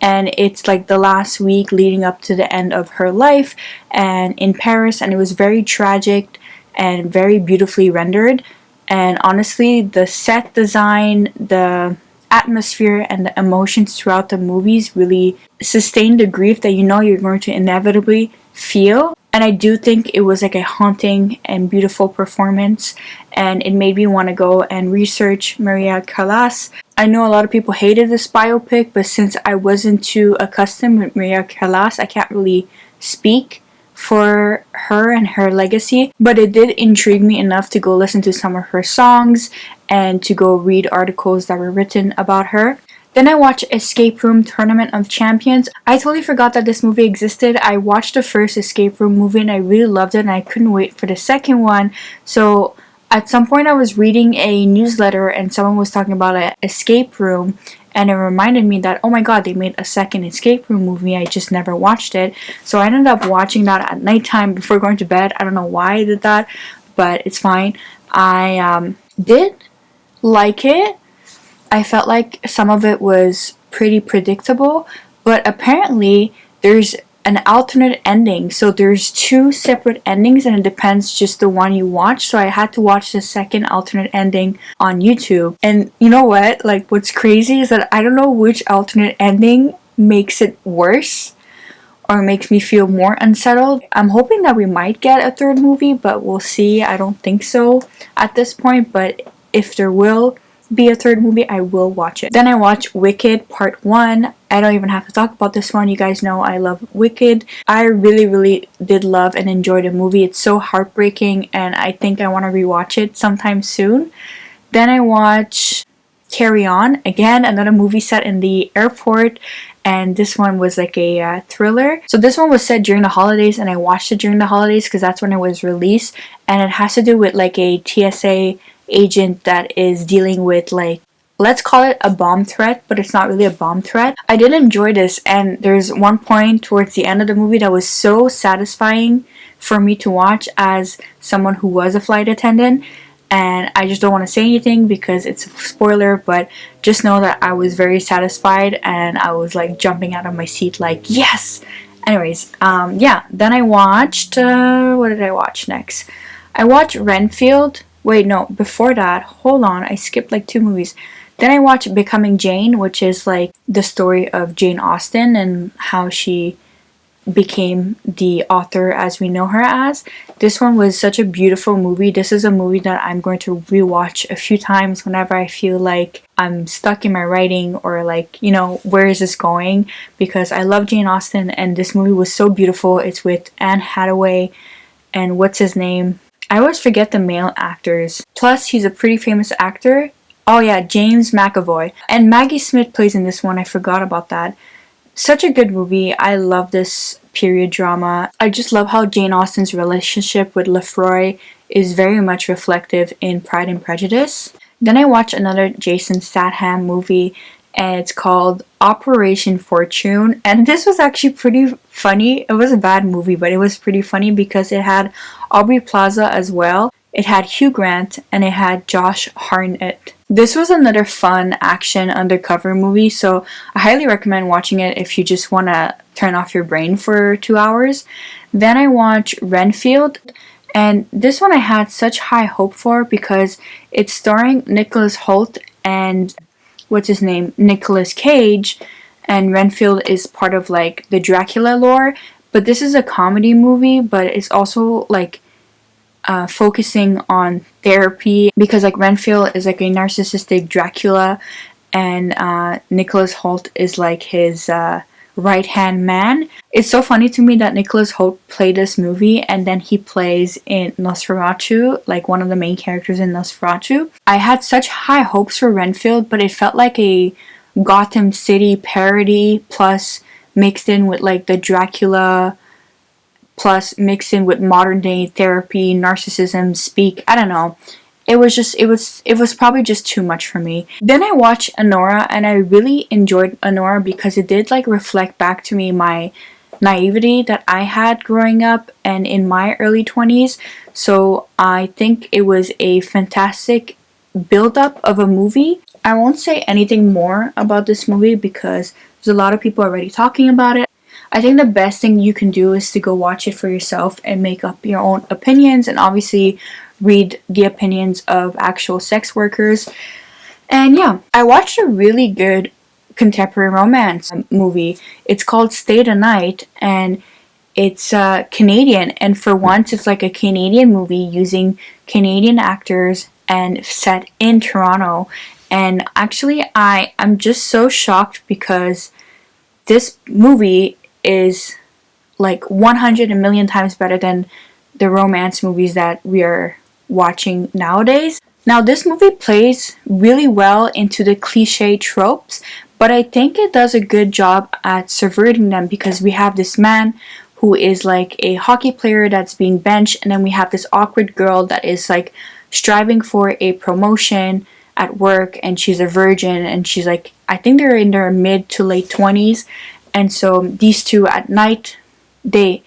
and it's like the last week leading up to the end of her life and in Paris, and it was very tragic and very beautifully rendered. And honestly, the set design, the atmosphere, and the emotions throughout the movies really sustained the grief that you know you're going to inevitably feel. And I do think it was like a haunting and beautiful performance, and it made me want to go and research Maria Callas. I know a lot of people hated this biopic, but since I wasn't too accustomed with Maria Callas, I can't really speak for her and her legacy, but it did intrigue me enough to go listen to some of her songs and to go read articles that were written about her. Then I watched Escape Room Tournament of Champions. I totally forgot that this movie existed. I watched the first Escape Room movie and I really loved it, and I couldn't wait for the second one. So at some point I was reading a newsletter and someone was talking about an escape room, and it reminded me that, oh my god, they made a second Escape Room movie. I just never watched it. So I ended up watching that at nighttime before going to bed. I don't know why I did that, but it's fine. I did like it. I felt like some of it was pretty predictable, but apparently there's an alternate ending. So there's two separate endings and it depends just the one you watch. So I had to watch the second alternate ending on YouTube. And you know what? Like, what's crazy is that I don't know which alternate ending makes it worse or makes me feel more unsettled. I'm hoping that we might get a third movie, but we'll see. I don't think so at this point, but if there will be a third movie, I will watch it. Then I watched Wicked Part 1. I don't even have to talk about this one. You guys know I love Wicked. I really did love and enjoy the movie. It's so heartbreaking, and I think I want to rewatch it sometime soon. Then I watched Carry On. Again, another movie set in the airport, and this one was like a thriller. So this one was set during the holidays, and I watched it during the holidays because that's when it was released, and it has to do with like a TSA agent that is dealing with, like, let's call it a bomb threat, but it's not really a bomb threat. I did enjoy this, and there's one point towards the end of the movie that was so satisfying for me to watch as someone who was a flight attendant, and I just don't want to say anything because it's a spoiler, but just know that I was very satisfied and I was like jumping out of my seat like, yes! Anyways, yeah, then I watched, what did I watch next? I watched Renfield. Wait, no, before that, hold on, I skipped like 2 movies. Then I watched Becoming Jane, which is like the story of Jane Austen and how she became the author as we know her as. This one was such a beautiful movie. This is a movie that I'm going to rewatch a few times whenever I feel like I'm stuck in my writing or like, you know, where is this going? Because I love Jane Austen and this movie was so beautiful. It's with Anne Hathaway and what's his name? I always forget the male actors. Plus, he's a pretty famous actor. Oh yeah, James McAvoy. And Maggie Smith plays in this one. I forgot about that. Such a good movie. I love this period drama. I just love how Jane Austen's relationship with Lefroy is very much reflective in Pride and Prejudice. Then I watched another Jason Statham movie, and it's called Operation Fortune. And this was actually pretty funny. It was a bad movie, but it was pretty funny because it had Aubrey Plaza as well. It had Hugh Grant and it had Josh Hartnett. This was another fun action undercover movie, so I highly recommend watching it if you just want to turn off your brain for 2 hours. Then I watched Renfield, and this one I had such high hope for because it's starring Nicholas Hoult and what's his name, Nicolas Cage, and Renfield is part of like the Dracula lore. But this is a comedy movie, but it's also like focusing on therapy because like Renfield is like a narcissistic Dracula, and Nicholas Hoult is like his right hand man. It's so funny to me that Nicholas Hoult played this movie and then he plays in Nosferatu, like one of the main characters in Nosferatu. I had such high hopes for Renfield, but it felt like a Gotham City parody plus mixed in with like the Dracula plus mixed in with modern day therapy, narcissism, speak. I don't know. It was probably just too much for me. Then I watched Anora, and I really enjoyed Anora because it did like reflect back to me my naivety that I had growing up and in my early 20s. So I think it was a fantastic build up of a movie. I won't say anything more about this movie because there's a lot of people already talking about it. I think the best thing you can do is to go watch it for yourself and make up your own opinions, and obviously read the opinions of actual sex workers. And yeah, I watched a really good contemporary romance movie. It's called Stay the Night, and it's Canadian, and for once it's like a Canadian movie using Canadian actors and set in Toronto. And actually I'm just so shocked because this movie is like 100 million times better than the romance movies that we are watching nowadays. Now, this movie plays really well into the cliche tropes, but I think it does a good job at subverting them because we have this man who is like a hockey player that's being benched, and then we have this awkward girl that is like striving for a promotion at work, and she's a virgin, and she's like, I think they're in their mid to late 20s. And so these two at night, they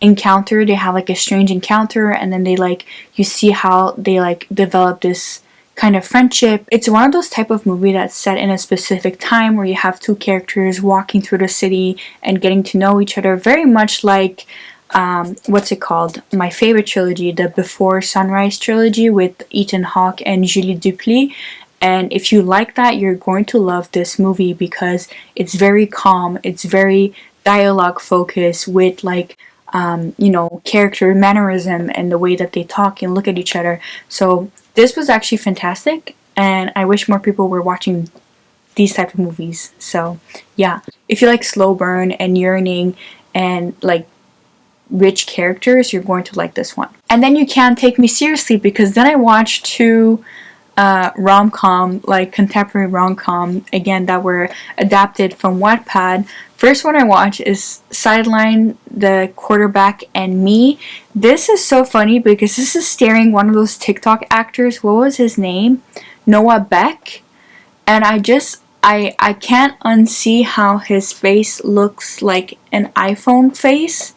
have like a strange encounter, and then they like, you see how they like develop this kind of friendship. It's one of those type of movie that's set in a specific time where you have two characters walking through the city and getting to know each other, very much like what's it called? My favorite trilogy, the Before Sunrise trilogy with Ethan Hawke and Julie Dupuis. And if you like that, you're going to love this movie because it's very calm. It's very dialogue focused with like, character mannerism and the way that they talk and look at each other. So this was actually fantastic. And I wish more people were watching these type of movies. So yeah, if you like slow burn and yearning and like rich characters, you're going to like this one. And then you can't take me seriously because then I watched two rom-com, like contemporary rom-com, again, that were adapted from Wattpad. First one I watched is Sideline, The Quarterback, and Me. This is so funny because this is starring one of those TikTok actors. What was his name? Noah Beck. And I can't unsee how his face looks like an iPhone face.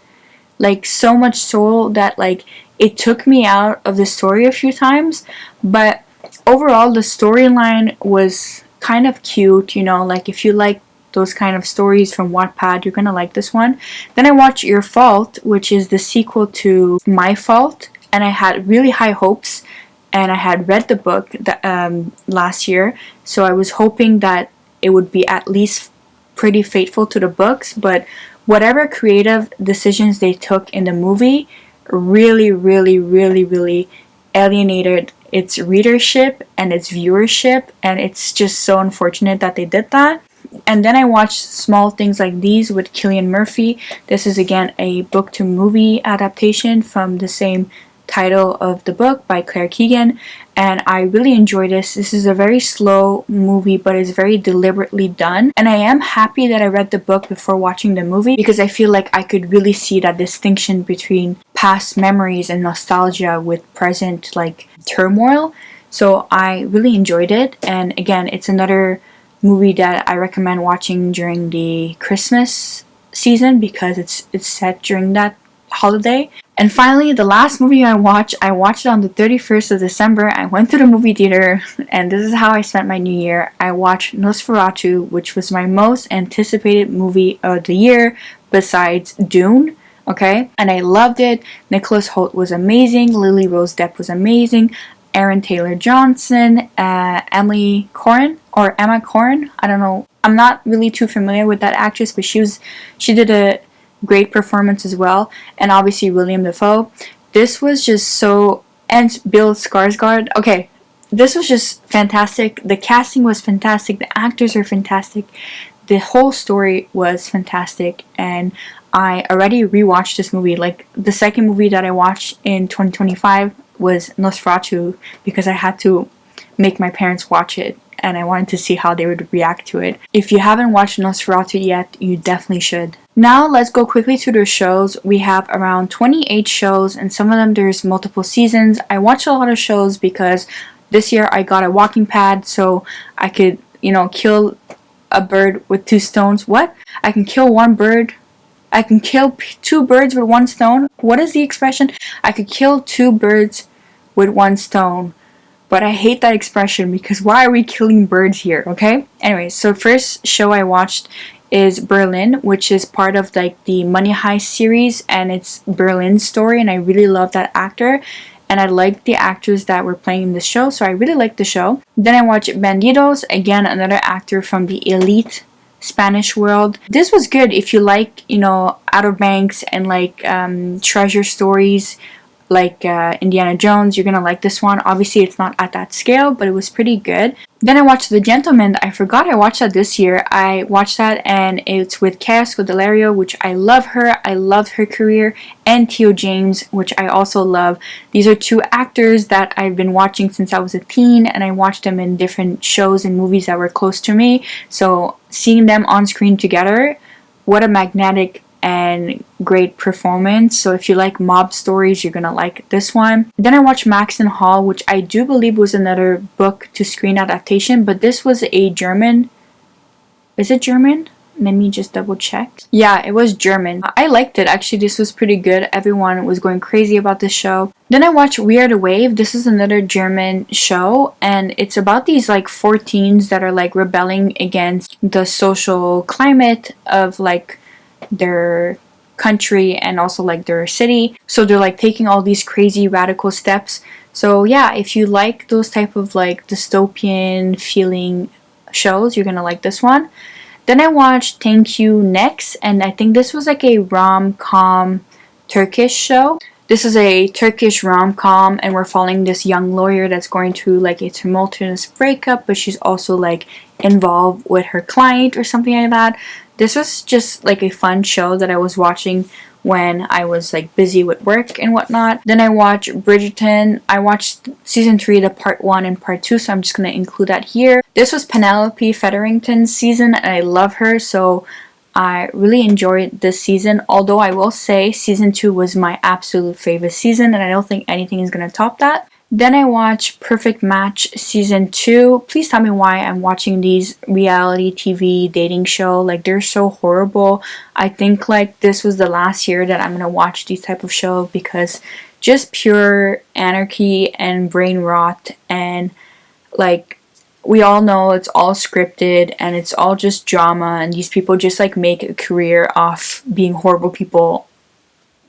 Like so much so that like it took me out of the story a few times. But overall, the storyline was kind of cute, like if you like those kind of stories from Wattpad, you're gonna like this one. Then I watched Your Fault, which is the sequel to My Fault, and I had really high hopes, and I had read the book last year, so I was hoping that it would be at least pretty faithful to the books, but whatever creative decisions they took in the movie really, really, really, really alienated its readership and its viewership, and it's just so unfortunate that they did that. And then I watched Small Things Like These with Cillian Murphy. This is again a book to movie adaptation from the same title of the book by Claire Keegan, and I really enjoyed this. This is a very slow movie, but it's very deliberately done, and I am happy that I read the book before watching the movie because I feel like I could really see that distinction between past memories and nostalgia with present like turmoil. So I really enjoyed it, and again, it's another movie that I recommend watching during the Christmas season because it's set during that holiday. And finally, the last movie I watched it on the 31st of December. I went to the movie theater, and this is how I spent my new year. I watched Nosferatu, which was my most anticipated movie of the year besides Dune. Okay, and I loved it. Nicholas Hoult was amazing. Lily Rose Depp was amazing. Aaron Taylor Johnson, Emma Corrin. I don't know. I'm not really too familiar with that actress, but she did a great performance as well. And obviously William Dafoe. This was just so, and Bill Skarsgård. Okay, this was just fantastic. The casting was fantastic. The actors are fantastic. The whole story was fantastic, and I already rewatched this movie. Like the second movie that I watched in 2025 was Nosferatu because I had to make my parents watch it and I wanted to see how they would react to it. If you haven't watched Nosferatu yet, you definitely should. Now let's go quickly to the shows. We have around 28 shows, and some of them there's multiple seasons. I watch a lot of shows because this year I got a walking pad so I could, kill a bird with two stones. What? I can kill one bird. I can kill two birds with one stone. What is the expression? I could kill two birds with one stone. But I hate that expression because why are we killing birds here, okay? Anyway, so first show I watched is Berlin, which is part of like the Money Heist series, and it's Berlin's story, and I really love that actor. And I liked the actors that were playing in the show, so I really liked the show. Then I watched Bandidos, again another actor from the elite Spanish world. This was good if you like, Outer Banks and like treasure stories like Indiana Jones. You're gonna like this one. Obviously it's not at that scale, but it was pretty good. Then I watched The Gentleman. I forgot I watched that this year. I watched that, and it's with Kaya Scodelario, which I love her. I loved her career, and Theo James, which I also love. These are two actors that I've been watching since I was a teen, and I watched them in different shows and movies that were close to me. So seeing them on screen together, what a magnetic and great performance. So if you like mob stories, you're gonna like this one. Then I watched Max and Hall, which I do believe was another book to screen adaptation, but this was a German. Is it German? Let me just double check. Yeah, it was German. I liked it. Actually, this was pretty good. Everyone was going crazy about this show. Then I watched We Are the Wave. This is another German show, and it's about these like 4 teens that are like rebelling against the social climate of like their country and also like their city. So they're like taking all these crazy radical steps. So yeah, if you like those type of like dystopian feeling shows, you're gonna like this one. Then I watched Thank You Next, and I think this was like a rom-com Turkish show. This is a Turkish rom-com, and we're following this young lawyer that's going through like a tumultuous breakup, but she's also like involved with her client or something like that. This was just like a fun show that I was watching when I was like busy with work and whatnot. Then I watched Bridgerton. I watched season 3, the part 1 and part 2, so I'm just going to include that here. This was Penelope Featherington's season, and I love her, so I really enjoyed this season. Although I will say season 2 was my absolute favorite season, and I don't think anything is going to top that. Then I watched Perfect Match season 2. Please tell me why I'm watching these reality TV dating show. Like, they're so horrible. I think like this was the last year that I'm gonna watch these type of shows because just pure anarchy and brain rot, and like we all know it's all scripted and it's all just drama, and these people just like make a career off being horrible people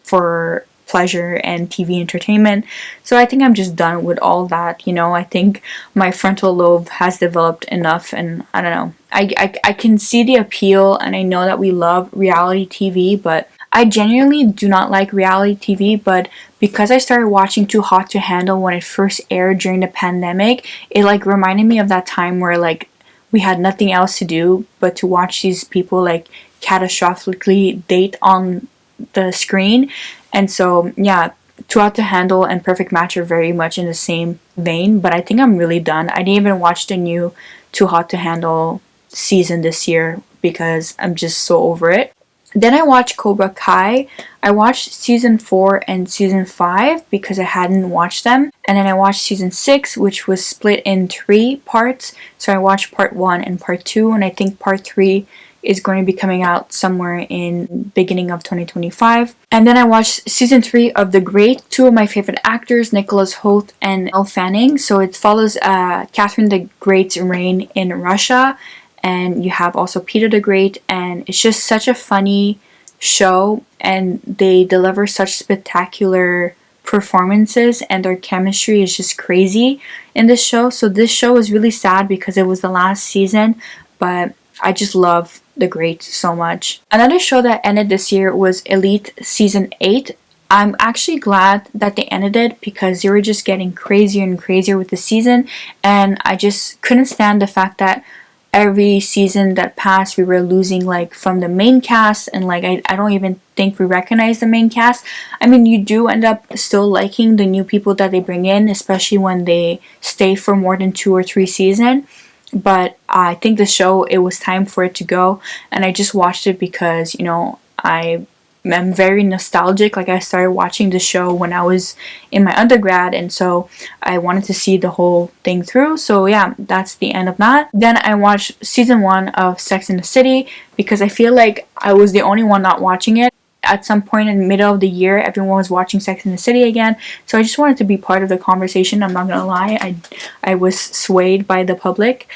for pleasure and TV entertainment. So I think I'm just done with all that, I think my frontal lobe has developed enough, and I don't know. I can see the appeal, and I know that we love reality TV, but I genuinely do not like reality TV. But because I started watching Too Hot to Handle when it first aired during the pandemic, it like reminded me of that time where like we had nothing else to do but to watch these people like catastrophically date on the screen. And so yeah, Too Hot to Handle and Perfect Match are very much in the same vein, but I think I'm really done. I didn't even watch the new Too Hot to Handle season this year because I'm just so over it. Then I watched Cobra Kai. I watched season 4 and season 5 because I hadn't watched them. And then I watched season 6, which was split in 3 parts. So I watched part 1 and part 2, and I think part 3 is going to be coming out somewhere in beginning of 2025. And then I watched season 3 of The Great. 2 of my favorite actors, Nicholas Hoult and Elle Fanning. So it follows Catherine the Great's reign in Russia. And you have also Peter the Great, and it's just such a funny show, and they deliver such spectacular performances, and their chemistry is just crazy in this show. So this show is really sad because it was the last season, but I just love The Great so much. Another show that ended this year was Elite season 8. I'm actually glad that they ended it because they were just getting crazier and crazier with the season, and I just couldn't stand the fact that every season that passed we were losing like from the main cast, and like I don't even think we recognize the main cast. I mean, you do end up still liking the new people that they bring in, especially when they stay for more than 2 or 3 seasons. But I think the show, it was time for it to go, and I just watched it because, you know, I'm very nostalgic. Like, I started watching the show when I was in my undergrad, and so I wanted to see the whole thing through. So yeah, that's the end of that. Then I watched season 1 of Sex and the City because I feel like I was the only one not watching it. At some point in the middle of the year, everyone was watching Sex and the City again, so I just wanted to be part of the conversation. I'm not gonna lie, I was swayed by the public.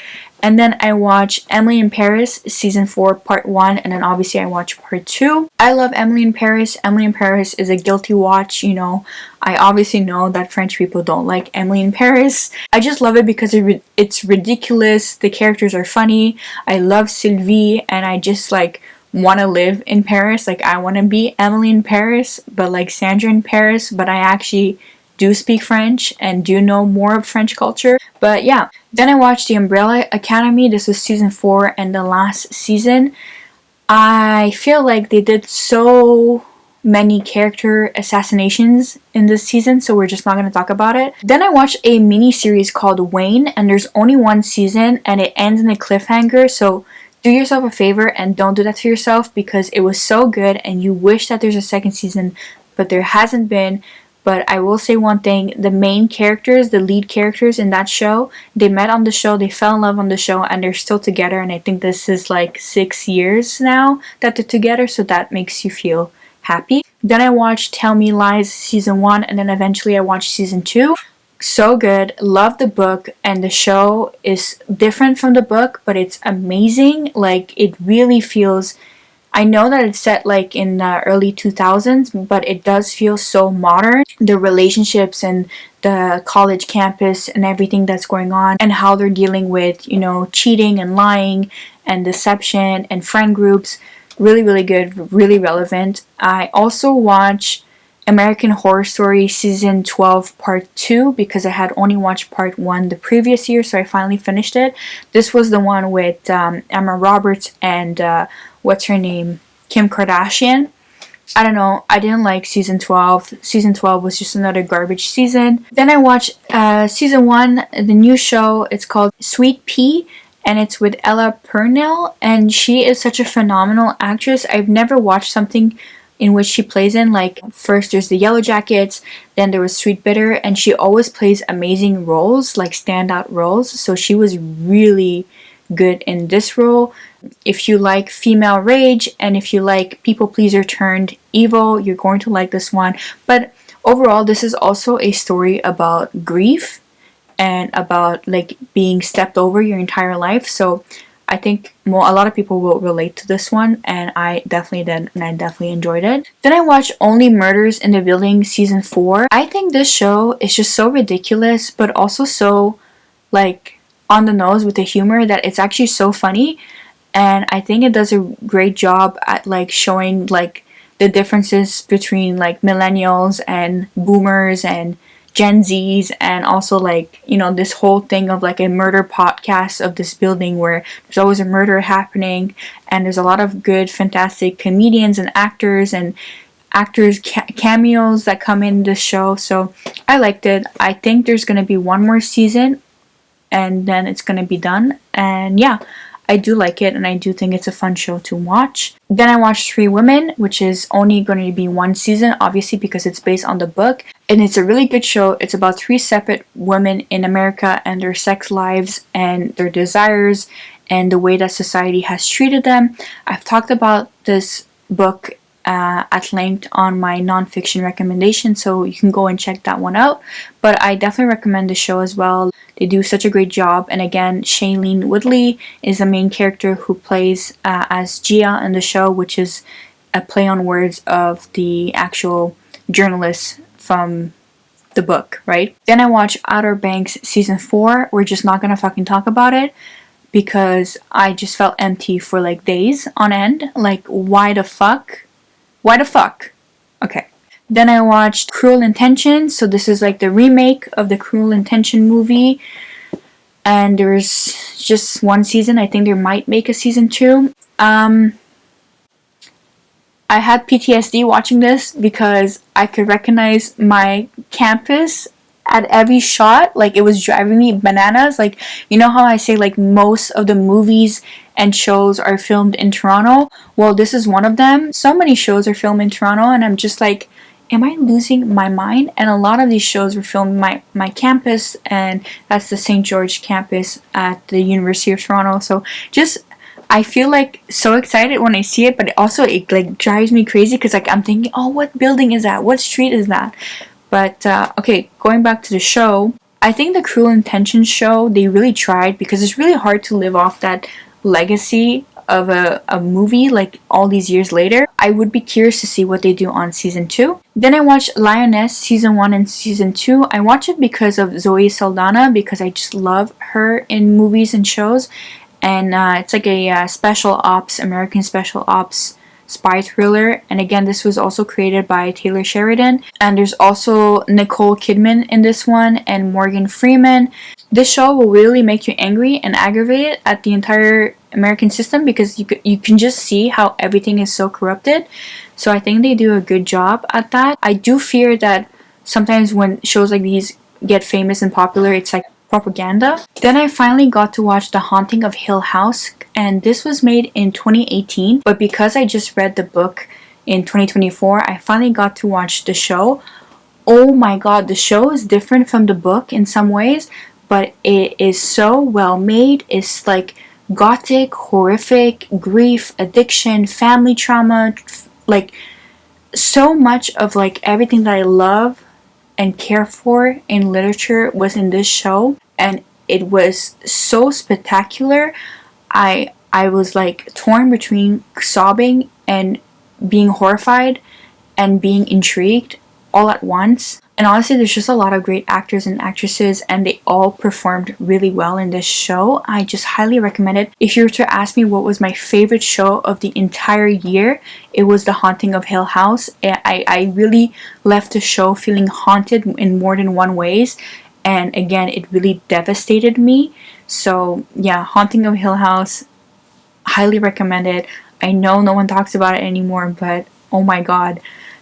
And then I watched Emily in Paris season 4 part 1, and then obviously I watched part 2. I love Emily in Paris. Emily in Paris is a guilty watch, you know. I obviously know that French people don't like Emily in Paris. I just love it because it's ridiculous. The characters are funny. I love Sylvie, and I just like want to live in Paris. Like, I want to be Emily in Paris, but like Sandra in Paris, but I actually do speak French and do know more of French culture. But yeah, then I watched The Umbrella Academy. This was season 4 and the last season. I feel like they did so many character assassinations in this season, so we're just not going to talk about it. Then I watched a mini series called Wayne, and there's only 1 season and it ends in a cliffhanger, so do yourself a favor and don't do that to yourself because it was so good and you wish that there's a second season, but there hasn't been. But I will say one thing, the main characters, the lead characters in that show, they met on the show, they fell in love on the show, and they're still together, and I think this is like 6 years now that they're together, so that makes you feel happy. Then I watched Tell Me Lies season 1, and then eventually I watched season 2. So good, love the book, and the show is different from the book, but it's amazing. Like, it really feels, I know that it's set like in the early 2000s, but it does feel so modern. The relationships and the college campus and everything that's going on, and how they're dealing with, you know, cheating and lying and deception and friend groups. Really, really good, really relevant. I also watched American Horror Story season 12 part 2 because I had only watched part 1 the previous year, so I finally finished it. This was the one with Emma Roberts and what's her name, Kim Kardashian. I don't know, I didn't like season 12. Season 12 was just another garbage season. Then I watched season 1, the new show. It's called Sweet Pea, and it's with Ella Purnell, and she is such a phenomenal actress. I've never watched something in which she plays in, like, first there's the Yellow Jackets, then there was Sweet Bitter, and she always plays amazing roles, like standout roles, so she was really good in this role. If you like female rage, and if you like people pleaser turned evil, you're going to like this one. But overall, this is also a story about grief and about like being stepped over your entire life, so I think a lot of people will relate to this one, and I definitely did, and I definitely enjoyed it. Then I watched Only Murders in the Building season 4. I think this show is just so ridiculous, but also so like on the nose with the humor that it's actually so funny, and I think it does a great job at like showing like the differences between like millennials and boomers and Gen Zs, and also like, you know, this whole thing of like a murder podcast of this building where there's always a murder happening, and there's a lot of good fantastic comedians and actors, and actors cameos that come in this show, so I liked it. I think there's gonna be one more season and then it's gonna be done, and yeah, I do like it, and I do think it's a fun show to watch. Then I watched Three Women, which is only going to be one season, obviously because it's based on the book, and it's a really good show. It's about three separate women in America and their sex lives and their desires and the way that society has treated them. I've talked about this book at length on my nonfiction recommendation, so you can go and check that one out. But I definitely recommend the show as well. They do such a great job, and again, Shailene Woodley is the main character who plays as Gia in the show, which is a play on words of the actual journalist from the book, right? Then I watched Outer Banks season 4. We're just not gonna fucking talk about it because I just felt empty for like days on end. Like, why the fuck? Why the fuck? Okay. Then I watched Cruel Intentions. So this is like the remake of the Cruel Intention movie. And there's just one season. I think they might make a season 2. I had PTSD watching this because I could recognize my campus at every shot. Like, it was driving me bananas. Like, you know how I say like most of the movies and shows are filmed in Toronto? Well, this is one of them. So many shows are filmed in Toronto, and I'm just like, am I losing my mind? And a lot of these shows were filmed my campus, and that's the St. George campus at the University of Toronto. So just, I feel like so excited when I see it, but also it like drives me crazy because like I'm thinking, oh, what building is that? What street is that? But okay, going back to the show, I think the Cruel Intentions show, they really tried, because it's really hard to live off that legacy of a movie like all these years later. I would be curious to see what they do on season 2. Then I watched Lioness season 1 and season 2. I watched it because of Zoe Saldana, because I just love her in movies and shows, and it's like a special ops, American special ops spy thriller. And again, this was also created by Taylor Sheridan, and there's also Nicole Kidman in this one and Morgan Freeman. This show will really make you angry and aggravated at the entire American system, because you can just see how everything is so corrupted. So I think they do a good job at that. I do fear that sometimes when shows like these get famous and popular, it's like propaganda. Then I finally got to watch The Haunting of Hill House, and this was made in 2018, but because I just read the book in 2024, I finally got to watch the show. Oh my god, the show is different from the book in some ways, but it is so well made. It's like gothic, horrific, grief, addiction, family trauma, like so much of like everything that I love and care for in literature was in this show, and it was so spectacular. I was like torn between sobbing and being horrified and being intrigued all at once. And honestly, there's just a lot of great actors and actresses, and they all performed really well in this show. I just highly recommend it. If you were to ask me what was my favorite show of the entire year, it was The Haunting of Hill House. I really left the show feeling haunted in more than one ways, and again, it really devastated me. So yeah, Haunting of Hill House, highly recommend it. I know no one talks about it anymore, but oh my god.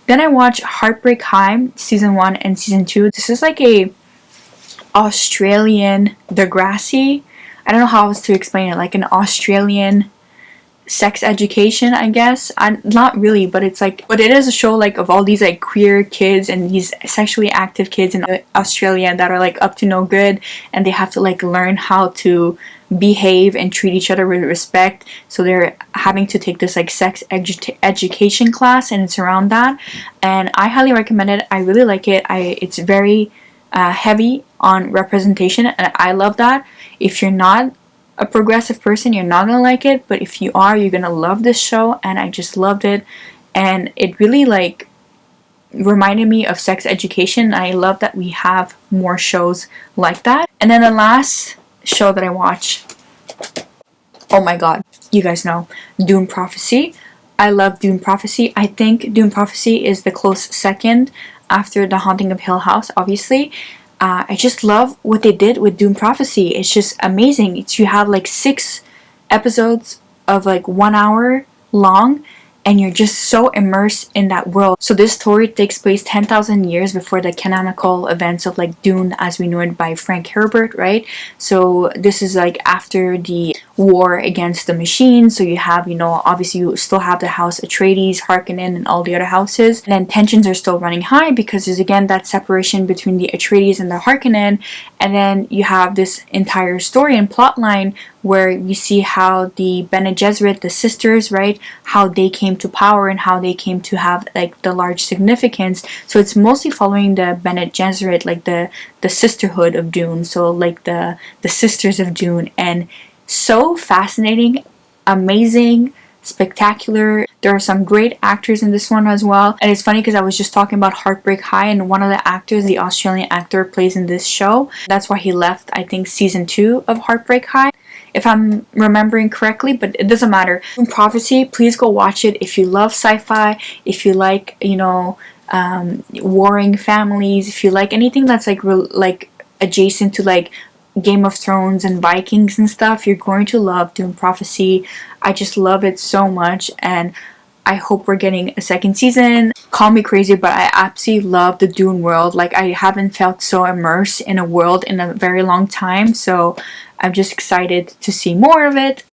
Then I watched Heartbreak High season 1 and season 2. This is like a Australian Degrassi. I don't know how else to explain it. Like an Australian sex education, I guess. Not really, but it's like, but it is a show like of all these like queer kids and these sexually active kids in Australia that are like up to no good, and they have to like learn how to behave and treat each other with respect. So they're having to take this like sex education class, and it's around that. And I highly recommend it. I really like it. It's very heavy on representation, and I love that. If you're not a progressive person, you're not gonna like it, but if you are, you're gonna love this show. And I just loved it, and it really like reminded me of sex education. I love that we have more shows like that. And then the last show that I watched, oh my god, you guys know, Dune Prophecy. I love Dune Prophecy. I think Dune Prophecy is the close second after The Haunting of Hill House, obviously. I just love what they did with Dune Prophecy. It's just amazing. You have like 6 episodes of like 1 hour long, and you're just so immersed in that world. So this story takes place 10,000 years before the canonical events of like Dune as we know it by Frank Herbert, right? So this is like after the war against the machines. So you have, you know, obviously you still have the House Atreides, Harkonnen, and all the other houses. And then tensions are still running high because there's again that separation between the Atreides and the Harkonnen. And then you have this entire story and plot line where you see how the Bene Gesserit, the sisters, right, how they came to power and how they came to have like the large significance. So it's mostly following the Bene Gesserit, like the sisterhood of Dune, so like the sisters of Dune, and so fascinating, amazing, spectacular. There are some great actors in this one as well. And it's funny because I was just talking about Heartbreak High, and one of the actors, the Australian actor, plays in this show. That's why he left, I think, season 2 of Heartbreak High, if I'm remembering correctly, but it doesn't matter. Prophecy, please go watch it if you love sci-fi, if you like, you know, warring families, if you like anything that's like adjacent to like Game of Thrones and Vikings and stuff, you're going to love Dune Prophecy. I just love it so much, and I hope we're getting a second season. Call me crazy, but I absolutely love the Dune world. Like, I haven't felt so immersed in a world in a very long time, so I'm just excited to see more of it.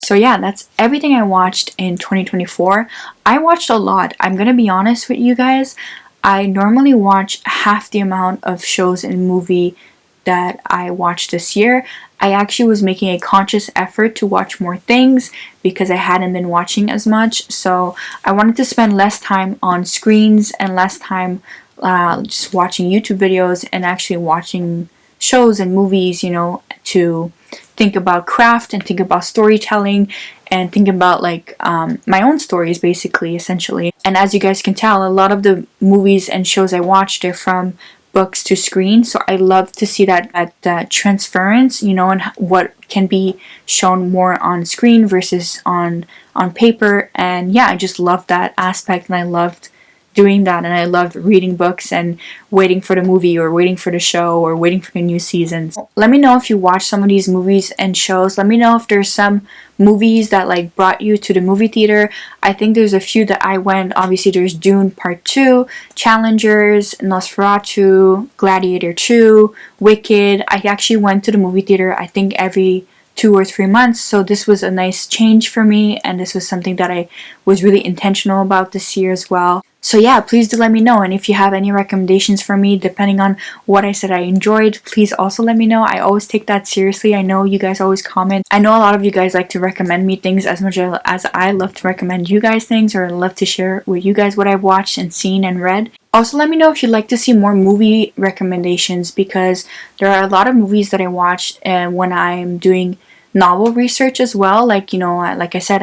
So yeah, that's everything I watched in 2024. I watched a lot. I'm gonna be honest with you guys. I normally watch half the amount of shows and movie that I watched this year. I actually was making a conscious effort to watch more things because I hadn't been watching as much. So I wanted to spend less time on screens and less time just watching YouTube videos and actually watching shows and movies, you know, to think about craft and think about storytelling and think about like my own stories, basically, essentially. And as you guys can tell, a lot of the movies and shows I watched are from books to screen, so I love to see that transference, you know, and what can be shown more on screen versus on paper. And yeah, I just loved that aspect, and I loved doing that, and I loved reading books and waiting for the movie or waiting for the show or waiting for the new seasons. Let me know if you watch some of these movies and shows. Let me know if there's some movies that like brought you to the movie theater. I think there's a few that I went. Obviously there's Dune Part 2, Challengers, Nosferatu, Gladiator 2, Wicked. I actually went to the movie theater I think every 2 or 3 months, so this was a nice change for me, and this was something that I was really intentional about this year as well. So yeah, please do let me know, and if you have any recommendations for me depending on what I said I enjoyed, please also let me know. I always take that seriously. I know you guys always comment. I know a lot of you guys like to recommend me things as much as I love to recommend you guys things, or love to share with you guys what I've watched and seen and read. Also, let me know if you'd like to see more movie recommendations, because there are a lot of movies that I watched when I'm doing novel research as well. Like, you know, like I said,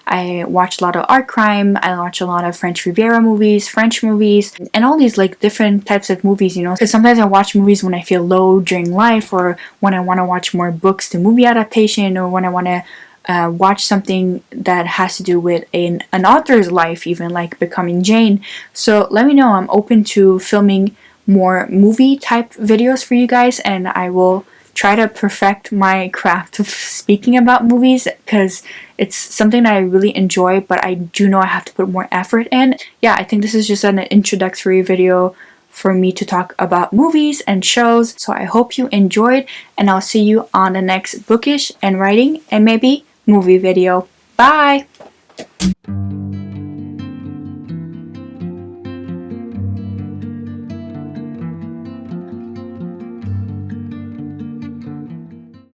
I watch a lot of art crime, I watch a lot of French Riviera movies, French movies, and all these like different types of movies, you know, because sometimes I watch movies when I feel low during life, or when I want to watch more books to movie adaptation, or when I want to watch something that has to do with an author's life, even like Becoming Jane. So let me know. I'm open to filming more movie type videos for you guys, and I will try to perfect my craft of speaking about movies, because it's something that I really enjoy, but I do know I have to put more effort in. Yeah, I think this is just an introductory video for me to talk about movies and shows. So I hope you enjoyed, and I'll see you on the next bookish and writing and maybe movie video. Bye!